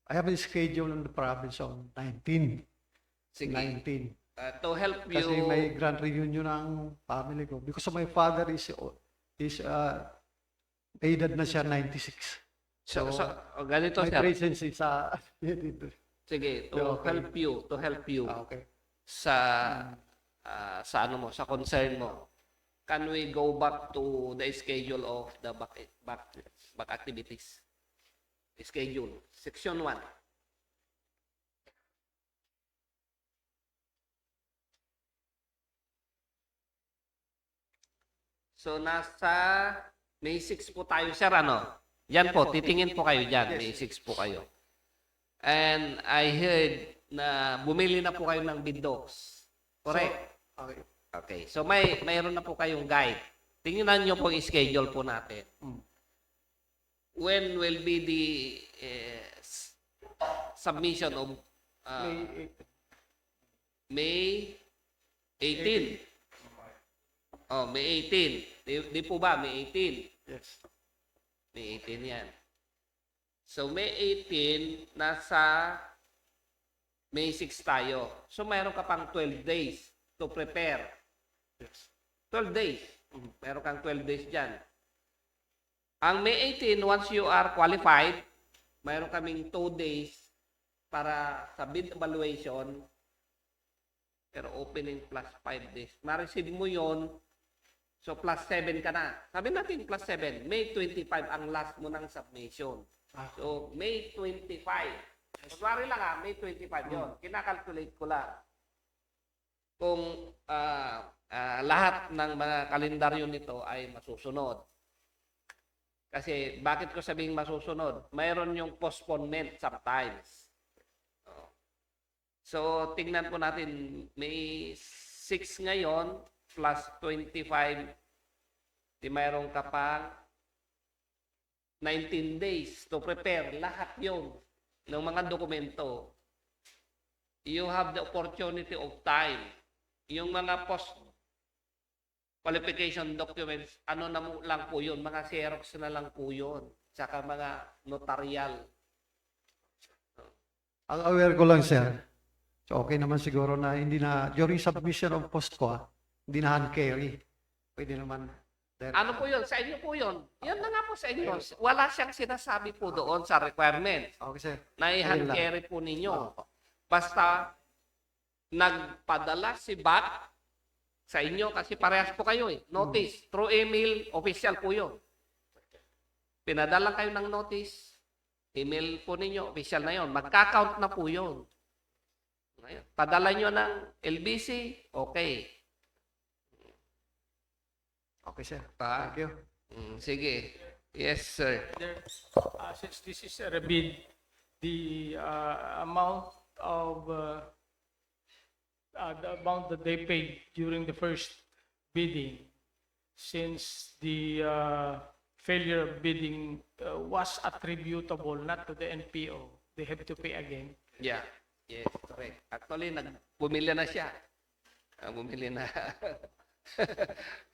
G: I have a schedule in the province on 19.
C: Sige.
G: 19.
C: To help you...
G: Kasi may grand reunion ng family ko. Because my father is edad na siya 96.
C: So, ganito,
G: My
C: sir.
G: presence is
C: Sige,
G: Okay.
C: to help you
G: okay.
C: sa ano mo, sa concern mo. Can we go back to the schedule of the back activities? Schedule, section 1. So, nasa May 6 po tayo, sir, ano? Yan po, titingin po kayo dyan. May 6 po kayo. And I heard na bumili na po kayo ng bid docs. Correct?
G: Okay.
C: Okay. So, mayroon na po kayong guide. Tingnan nyo po yung schedule po natin. When will be the submission of May 18? Oh, May 18. Di po ba? May 18.
G: Yes.
C: May 18 yan. So, May 18, nasa May 6 tayo. So, mayroon ka pang 12 days to prepare.
G: Yes.
C: 12 days. Meron kang 12 days dyan. Ang May 18, once you are qualified, mayroon kaming 2 days para sa bid evaluation. Pero opening plus 5 days. Ma-receive mo yon. So, plus 7 ka na. Sabi natin plus 7. May 25 ang last mo ng submission. So, May 25. Kunwari lang May 25 yon. Kinakalculate ko lang. Kung lahat ng mga kalendaryo nito ay masusunod. Kasi, bakit ko sabing masusunod? Mayroon yung postponement sometimes. So, tingnan po natin, May 6 ngayon, plus 25, di mayroon ka pang 19 days to prepare lahat yun ng mga dokumento. You have the opportunity of time. Yung mga post-qualification documents, ano na lang po yun, mga xerox na lang po yun, tsaka mga notarial.
G: Ang aware ko lang, sir. So, okay naman siguro na hindi na, during submission of post ko, hindi na hand carry. Pwede naman.
C: Ano po yun? Sa inyo po yun. Yan na nga po sa inyo. Wala siyang sinasabi po doon sa requirements.
G: Okay, sir.
C: Na i-hand
G: Ayun lang.
C: carry po ninyo. Basta nagpadala si BAC sa inyo kasi parehas po kayo eh. Notice. Through email, official po yun. Pinadala kayo ng notice. Email po ninyo, official na yun. Magka-count na po yun. Ngayon, padala nyo ng LBC, okay.
G: Okay, sir.
C: Pa.
G: Thank you.
C: Sige. Yes, sir.
B: There, since this is a rebid, the amount that they paid during the first bidding, since the failure of bidding was attributable not to the NPO, they have to pay again.
C: Yeah. Yes, correct. Actually, bumili na siya. Bumili na.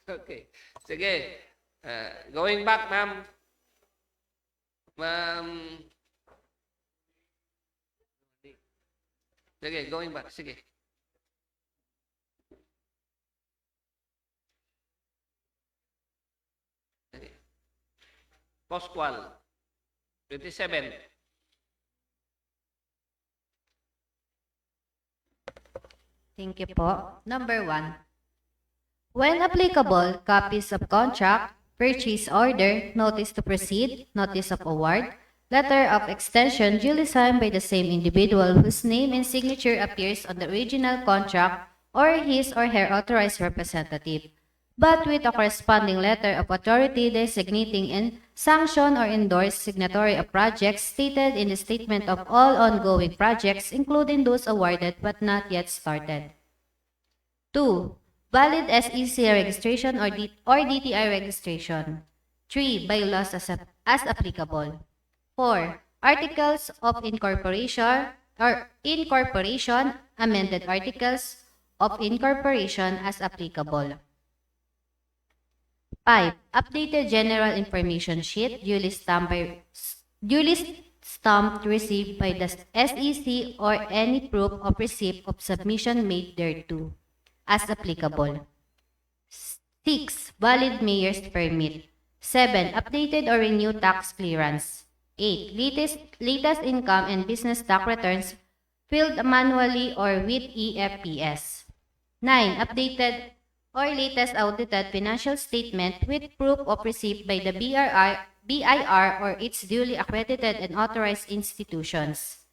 C: Okay. Sige. Going back, ma'am. Ma'am. Sige, going back. Sige. Sige. Pascual. 27.
E: Thank you po. Number 1. When applicable, copies of contract, purchase order, notice to proceed, notice of award, letter of extension duly signed by the same individual whose name and signature appears on the original contract or his or her authorized representative, but with a corresponding letter of authority designating and sanction or endorse signatory of projects stated in the statement of all ongoing projects, including those awarded but not yet started. 2. Valid SEC registration or DTI registration. 3. Bylaws as applicable. 4. Articles of incorporation or incorporation, amended articles of incorporation as applicable. 5. Updated general information sheet duly stamped received by the SEC or any proof of receipt of submission made thereto as applicable. 6. Valid mayor's permit. 7. Updated or renewed tax clearance. 8. Latest income and business tax returns filed manually or with EFPS. 9. Updated or latest audited financial statement with proof of receipt by the BIR or its duly accredited and authorized institutions.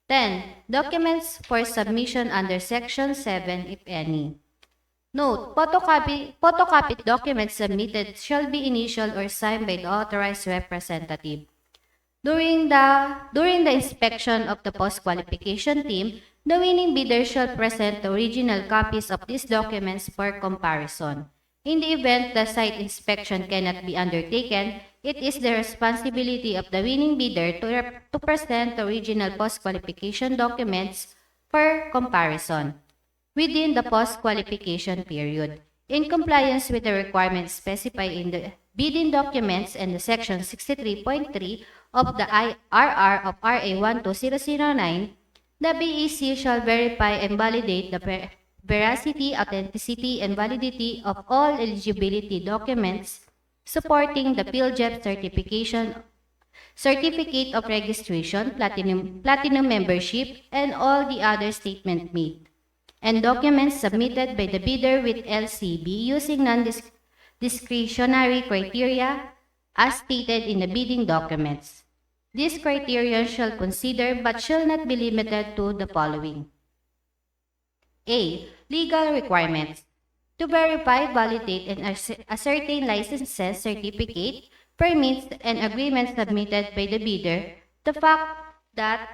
E: 10. Documents for submission under Section 7, if any. Note, photocopied documents submitted shall be initialed or signed by the authorized representative. During the inspection of the post-qualification team, the winning bidder shall present the original copies of these documents for comparison. In the event the site inspection cannot be undertaken, it is the responsibility of the winning bidder to present the original post-qualification documents for comparison within the post-qualification period, in compliance with the requirements specified in the bidding documents and the Section 63.3 of the IRR of RA 12009. The BEC shall verify and validate the veracity, authenticity, and validity of all eligibility documents supporting the PhilJEP certificate of registration, platinum membership, and all the other statements made, and documents submitted by the bidder with LCB using non-discretionary criteria as stated in the bidding documents. This criterion shall consider but shall not be limited to the following. A. Legal requirements. To verify, validate, and ascertain licenses, certificate, permits, and agreements submitted by the bidder, the fact that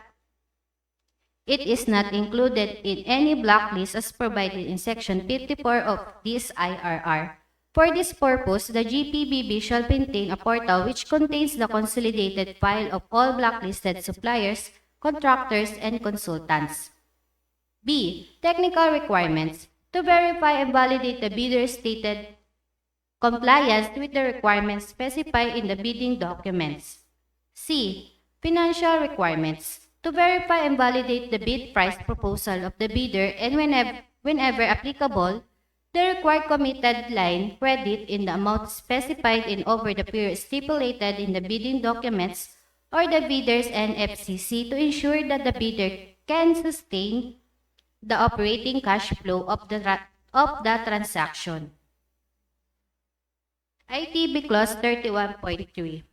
E: it is not included in any blacklist as provided in Section 54 of this IRR. For this purpose, the GPBB shall maintain a portal which contains the consolidated file of all blacklisted suppliers, contractors, and consultants. B. Technical requirements. To verify and validate the bidder's stated compliance with the requirements specified in the bidding documents. C. Financial requirements. To verify and validate the bid price proposal of the bidder and whenever applicable, the required committed line credit in the amount specified in over the period stipulated in the bidding documents or the bidder's NFCC to ensure that the bidder can sustain the operating cash flow of the transaction. ITB Clause 31.3.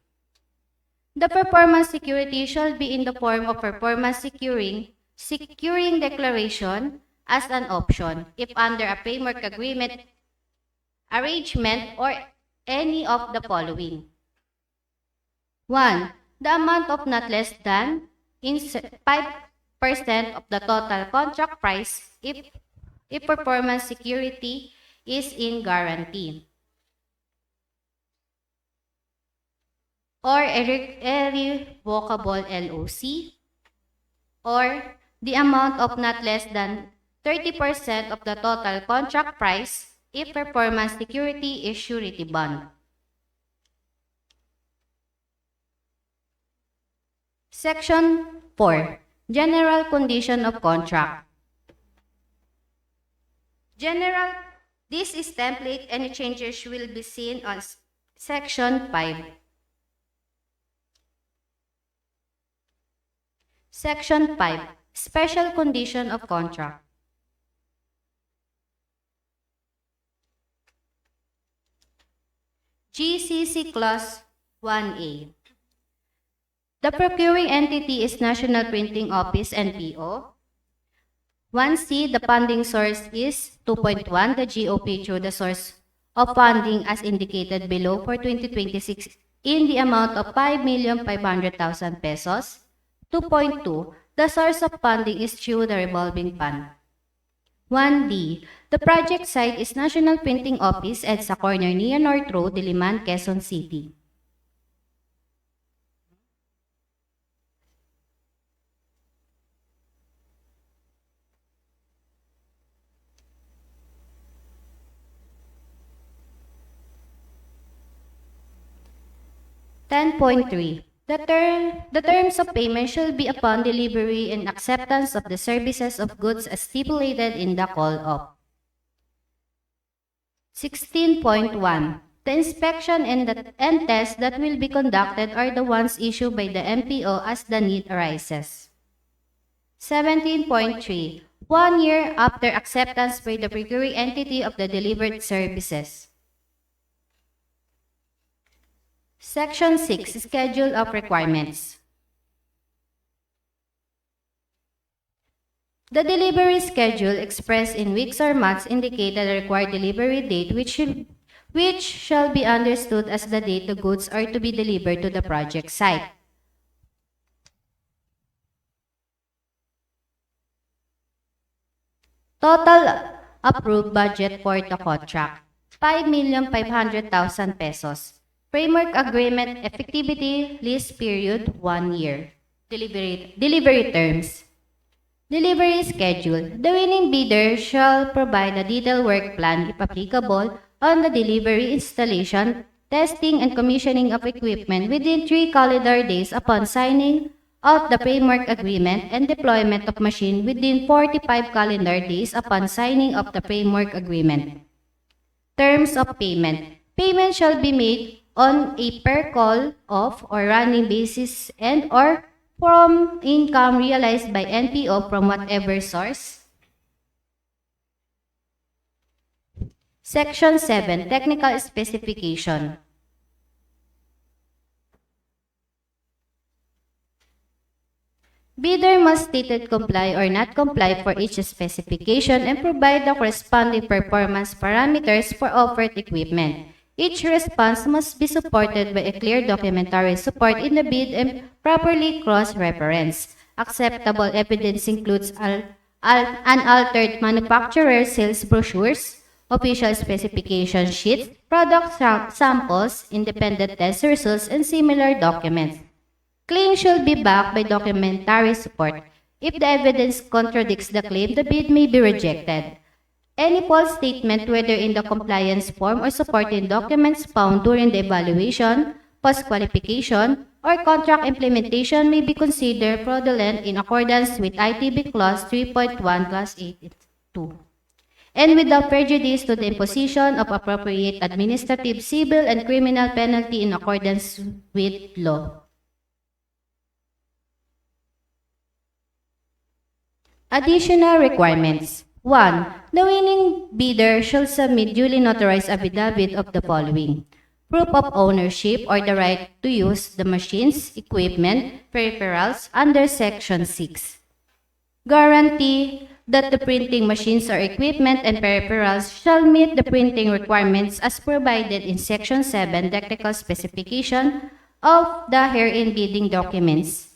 E: The performance security shall be in the form of performance securing declaration as an option if under a framework agreement, arrangement, or any of the following. 1. The amount of not less than 5% of the total contract price if performance security is in guarantee, or a irrevocable LOC, or the amount of not less than 30% of the total contract price if performance security is surety bond. Section 4. General condition of contract. This is template. Any changes will be seen on Section 5. Section 5. Special condition of contract. GCC Clause 1A. The procuring entity is National Printing Office, NPO. 1C, the funding source is 2.1, the GOP through the source of funding as indicated below for 2026 in the amount of 5,500,000 pesos. 2.2, the source of funding is through the revolving fund. 1D, the project site is National Printing Office at sa corner near North Road, Diliman, Quezon City. The terms of payment shall be upon delivery and acceptance of the services of goods as stipulated in the call-up. 16.1. The inspection and tests that will be conducted are the ones issued by the MPO as the need arises. 17.3. 1 year after acceptance by the procuring entity of the delivered services. Section 6. Schedule of requirements. The delivery schedule expressed in weeks or months indicate the required delivery date which shall be understood as the date the goods are to be delivered to the project site. Total approved budget for the contract, 5,500,000 pesos. Framework agreement effectivity lease period 1 year. Delivery terms. Delivery schedule. The winning bidder shall provide a detailed work plan, if applicable, on the delivery, installation, testing, and commissioning of equipment within 3 calendar days upon signing of the framework agreement and deployment of machine within 45 calendar days upon signing of the framework agreement. Terms of payment. Payment shall be made on a per call off or running basis and or from income realized by NPO from whatever source. Section 7. Technical specification. Bidder must stated comply or not comply for each specification and provide the corresponding performance parameters for offered equipment. Each response must be supported by a clear documentary support in the bid and properly cross-reference. Acceptable evidence includes unaltered manufacturer sales brochures, official specification sheets, product samples, independent test results, and similar documents. Claim should be backed by documentary support. If the evidence contradicts the claim, the bid may be rejected. Any false statement, whether in the compliance form or supporting documents found during the evaluation, post-qualification, or contract implementation may be considered fraudulent in accordance with ITB Clause 3.1 Clause 8(2), and without prejudice to the imposition of appropriate administrative, civil, and criminal penalty in accordance with law. Additional requirements. 1. The winning bidder shall submit duly notarized affidavit of the following: proof of ownership or the right to use the machines, equipment, peripherals under Section 6. Guarantee that the printing machines or equipment and peripherals shall meet the printing requirements as provided in Section 7 technical specification of the herein bidding documents,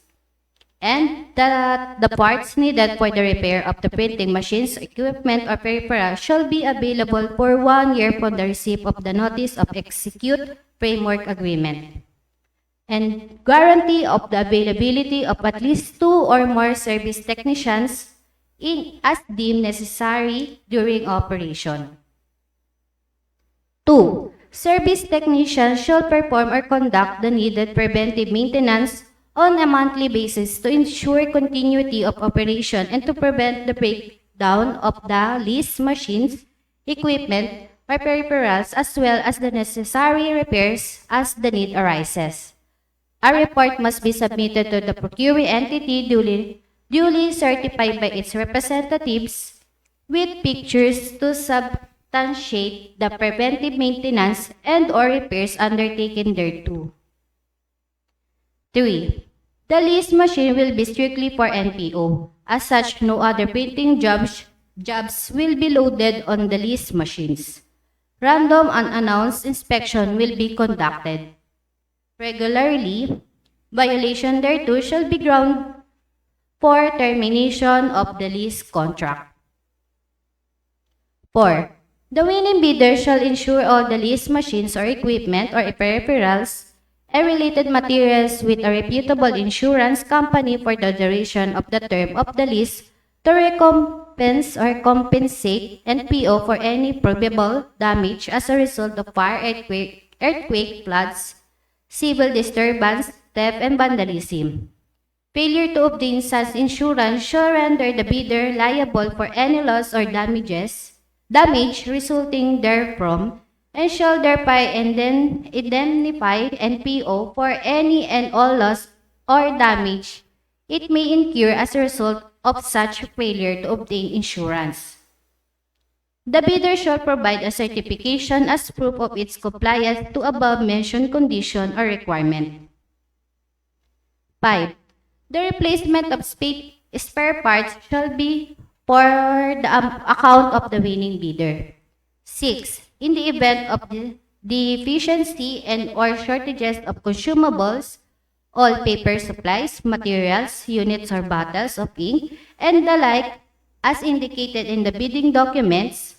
E: and that the parts needed for the repair of the printing machines, equipment, or peripherals shall be available for 1 year from the receipt of the notice of execute framework agreement, and guarantee of the availability of at least 2 or more service technicians as deemed necessary during operation. 2. Service technicians shall perform or conduct the needed preventive maintenance on a monthly basis to ensure continuity of operation and to prevent the breakdown of the leased machines, equipment, or peripherals as well as the necessary repairs as the need arises. A report must be submitted to the procuring entity duly certified by its representatives with pictures to substantiate the preventive maintenance and or repairs undertaken thereto. 3. The leased machine will be strictly for NPO. As such, no other printing jobs will be loaded on the leased machines. Random unannounced inspection will be conducted regularly. Violation thereto shall be ground for termination of the lease contract. 4. The winning bidder shall insure all the leased machines or equipment or peripherals and related materials with a reputable insurance company for the duration of the term of the lease to recompense or compensate NPO for any probable damage as a result of fire, earthquake, floods, civil disturbance, theft, and vandalism. Failure to obtain such insurance shall render the bidder liable for any loss or damage resulting therefrom, and shall thereby indemnify NPO for any and all loss or damage it may incur as a result of such failure to obtain insurance. The bidder shall provide a certification as proof of its compliance to above-mentioned condition or requirement. 5. The replacement of spare parts shall be for the account of the winning bidder. 6. In the event of the deficiency and or shortages of consumables, all paper supplies, materials, units or bottles of ink, and the like, as indicated in the bidding documents,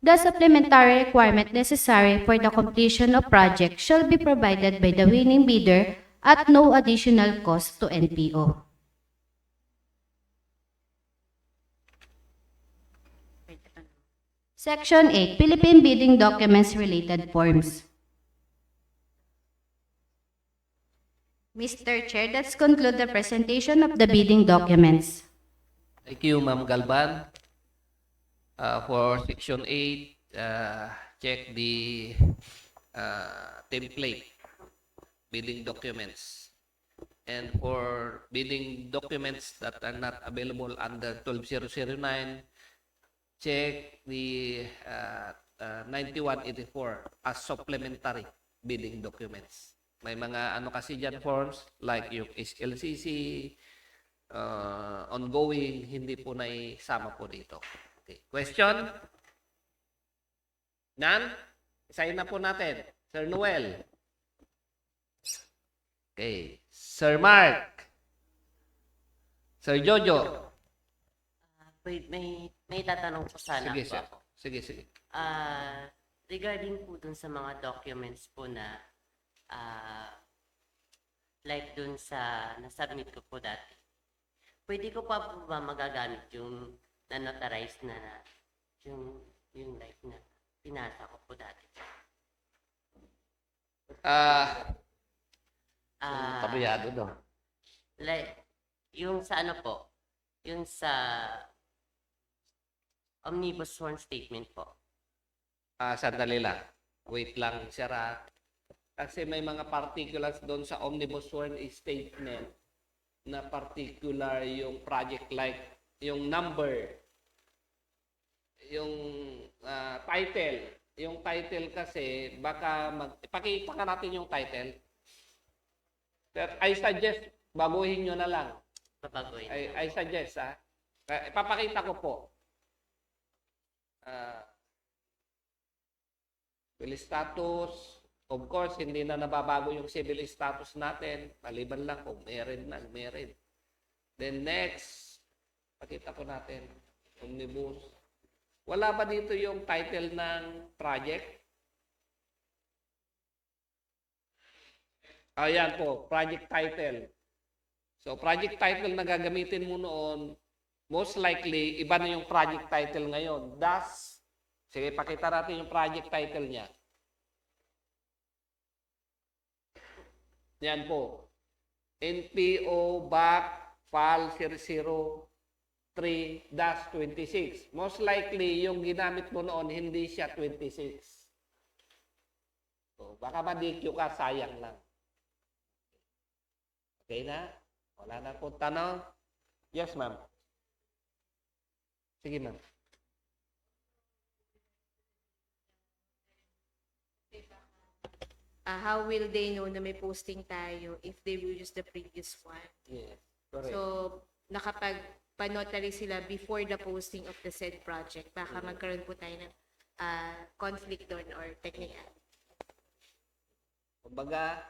E: the supplementary requirement necessary for the completion of project shall be provided by the winning bidder at no additional cost to NPO. Section 8. Philippine Bidding Documents Related Forms. Mr. Chair, let's conclude the presentation of the bidding documents.
C: Thank you, Ma'am Galban. For Section 8, check the template, bidding documents. And for bidding documents that are not available under 12009, check the 9184 as supplementary bidding documents. May mga ano kasi dyan forms like yung SLCC, ongoing, hindi po naisama po dito. Okay. Question? None? Isayin na po natin. Sir Noel. Okay. Sir Mark. Sir Jojo.
I: May tatanong po sana
C: Sige,
I: po
C: sir.
I: ako.
C: Sige.
I: Regarding po dun sa mga documents po na like dun sa nasubmit ko po dati, pwede ko pa po ba magagamit yung na-notarize na yung like na pinasa ko po dati?
C: Tabiyado daw.
I: Like, yung sa ano po, yung sa Omnibus Sworn Statement po.
C: Sandali lang. Wait lang, sir. Kasi may mga particulars doon sa Omnibus Sworn Statement na particular yung project like yung number, yung title. Yung title kasi baka ipakita ka natin yung title. But I suggest baguhin nyo na lang.
I: Babagoyin.
C: I suggest ipapakita ko po. Civil status. Of course, hindi na nababago yung civil status natin. Maliban lang kung married na, married. Then next, pakita po natin. Omnibus. Wala ba dito yung title ng project? Ayan po, project title. So, project title na gagamitin mo noon, most likely, iba na yung project title ngayon. Thus, sige, pakita natin yung project title niya. Yan po. NPO BAC FAL 003-26. Most likely, yung ginamit mo noon, hindi siya 26. So, baka ma-DQ ka, sayang lang. Okay na? Wala na po tanong? Yes, ma'am. Sige, ma'am.
J: How will they know na may posting tayo if they will use the previous one?
C: Yes, correct.
J: So, nakapag-notary sila before the posting of the said project, baka magkaroon po tayo ng conflict doon or technical.
C: Kumbaga,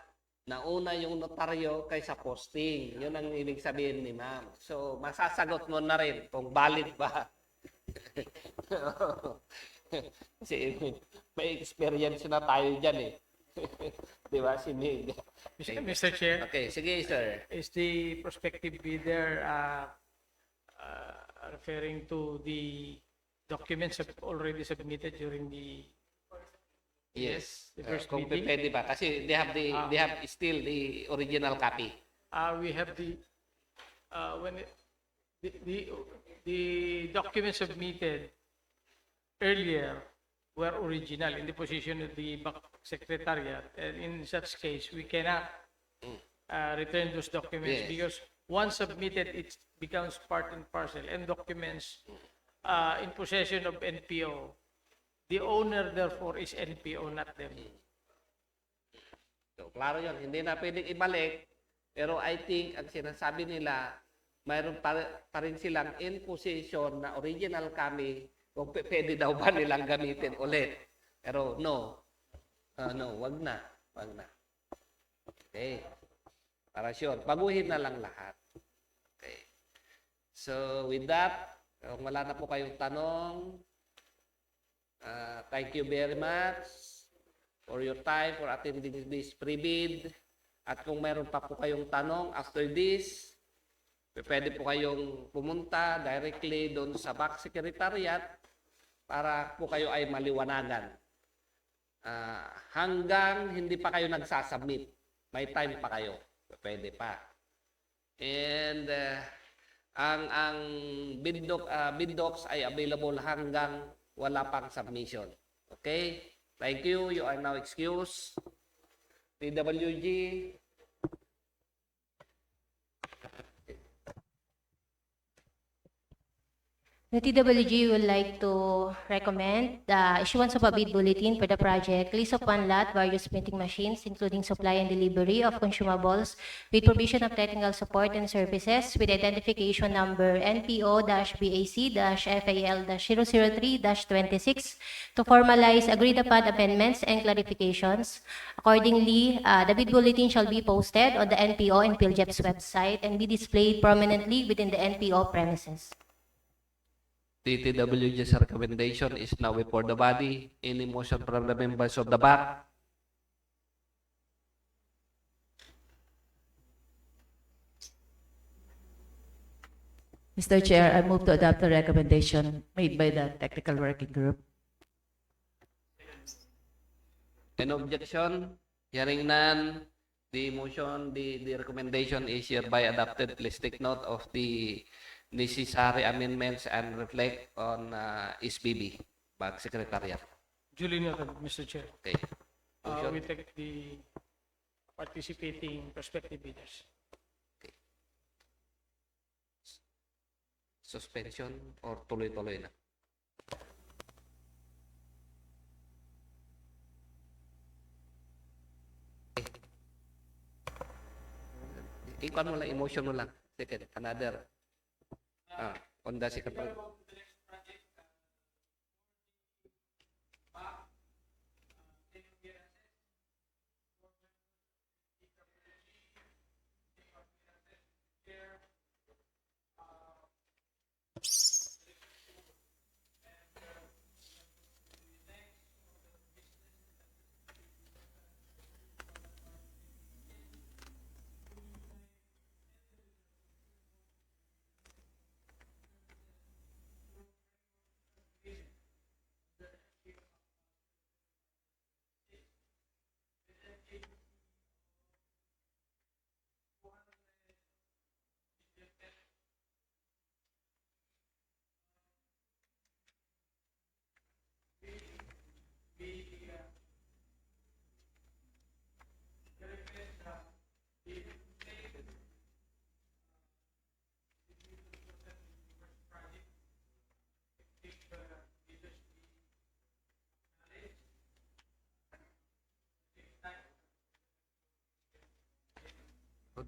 C: nauna yung notaryo kaysa posting. Yun ang ibig sabihin ni ma'am. So, masasagot mo na rin kung valid ba. Kasi may experience na tayo dyan eh. Di ba, si Mig?
B: Mr. Chair,
C: Okay, sige, sir.
B: is the prospective bidder referring to the documents already submitted during the
C: Yes.
B: The first
C: Kung
B: meeting?
C: pwede ba? Kasi they have still the original copy.
B: we have the when it, the documents submitted earlier were original in the position of the back secretariat, and in such case we cannot return those documents
C: Yes.
B: because once submitted it becomes part and parcel, and documents in possession of NPO, the owner therefore is NPO, not them.
C: So, klaro yun. Hindi na pwedeng ibalik. Pero I think, ang sinasabi nila, mayroon pa rin silang in possession na original kami kung pwede daw ba nilang gamitin ulit. Pero no. No, wag na. Wag na. Okay. Para sure. Baguhin na lang lahat. Okay. So, with that, kung wala na po kayong tanong, thank you very much for your time for attending this pre-bid. At kung meron pa po kayong tanong after this, pwede po kayong pumunta directly doon sa back secretariat para po kayo ay maliwanagan. Hanggang hindi pa kayo nagsasubmit, may time pa kayo. Pwede pa. And ang bid docs ay available hanggang wala pang submission. Okay? Thank you. You are now excused. PWG.
E: The TWG would like to recommend the issuance of a bid bulletin for the project, lease of one lot, various printing machines, including supply and delivery of consumables, with provision of technical support and services, with identification number NPO-BAC-FAL-003-26, to formalize agreed-upon amendments and clarifications. Accordingly, the bid bulletin shall be posted on the NPO and PhilJEP's website and be displayed prominently within the NPO premises.
C: TTWG's recommendation is now before the body. Any motion from the members of the back?
K: Mr. Chair, I move to adopt the recommendation made by the Technical Working Group.
C: Any objection? Hearing none, the motion, the recommendation is hereby adopted. Please take note of the necessary amendments and reflect on SBB, Back Secretariat.
B: Duly noted, Mr. Chair.
C: Okay.
B: We take the participating prospective bidders.
C: Suspension or tuloy-tuloy na? Ikaw mo lang, emotion mo lang. Second, another. On the second part.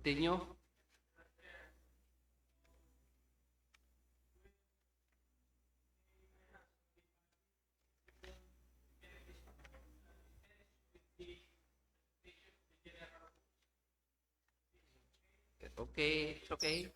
C: Continue. Okay, it's okay.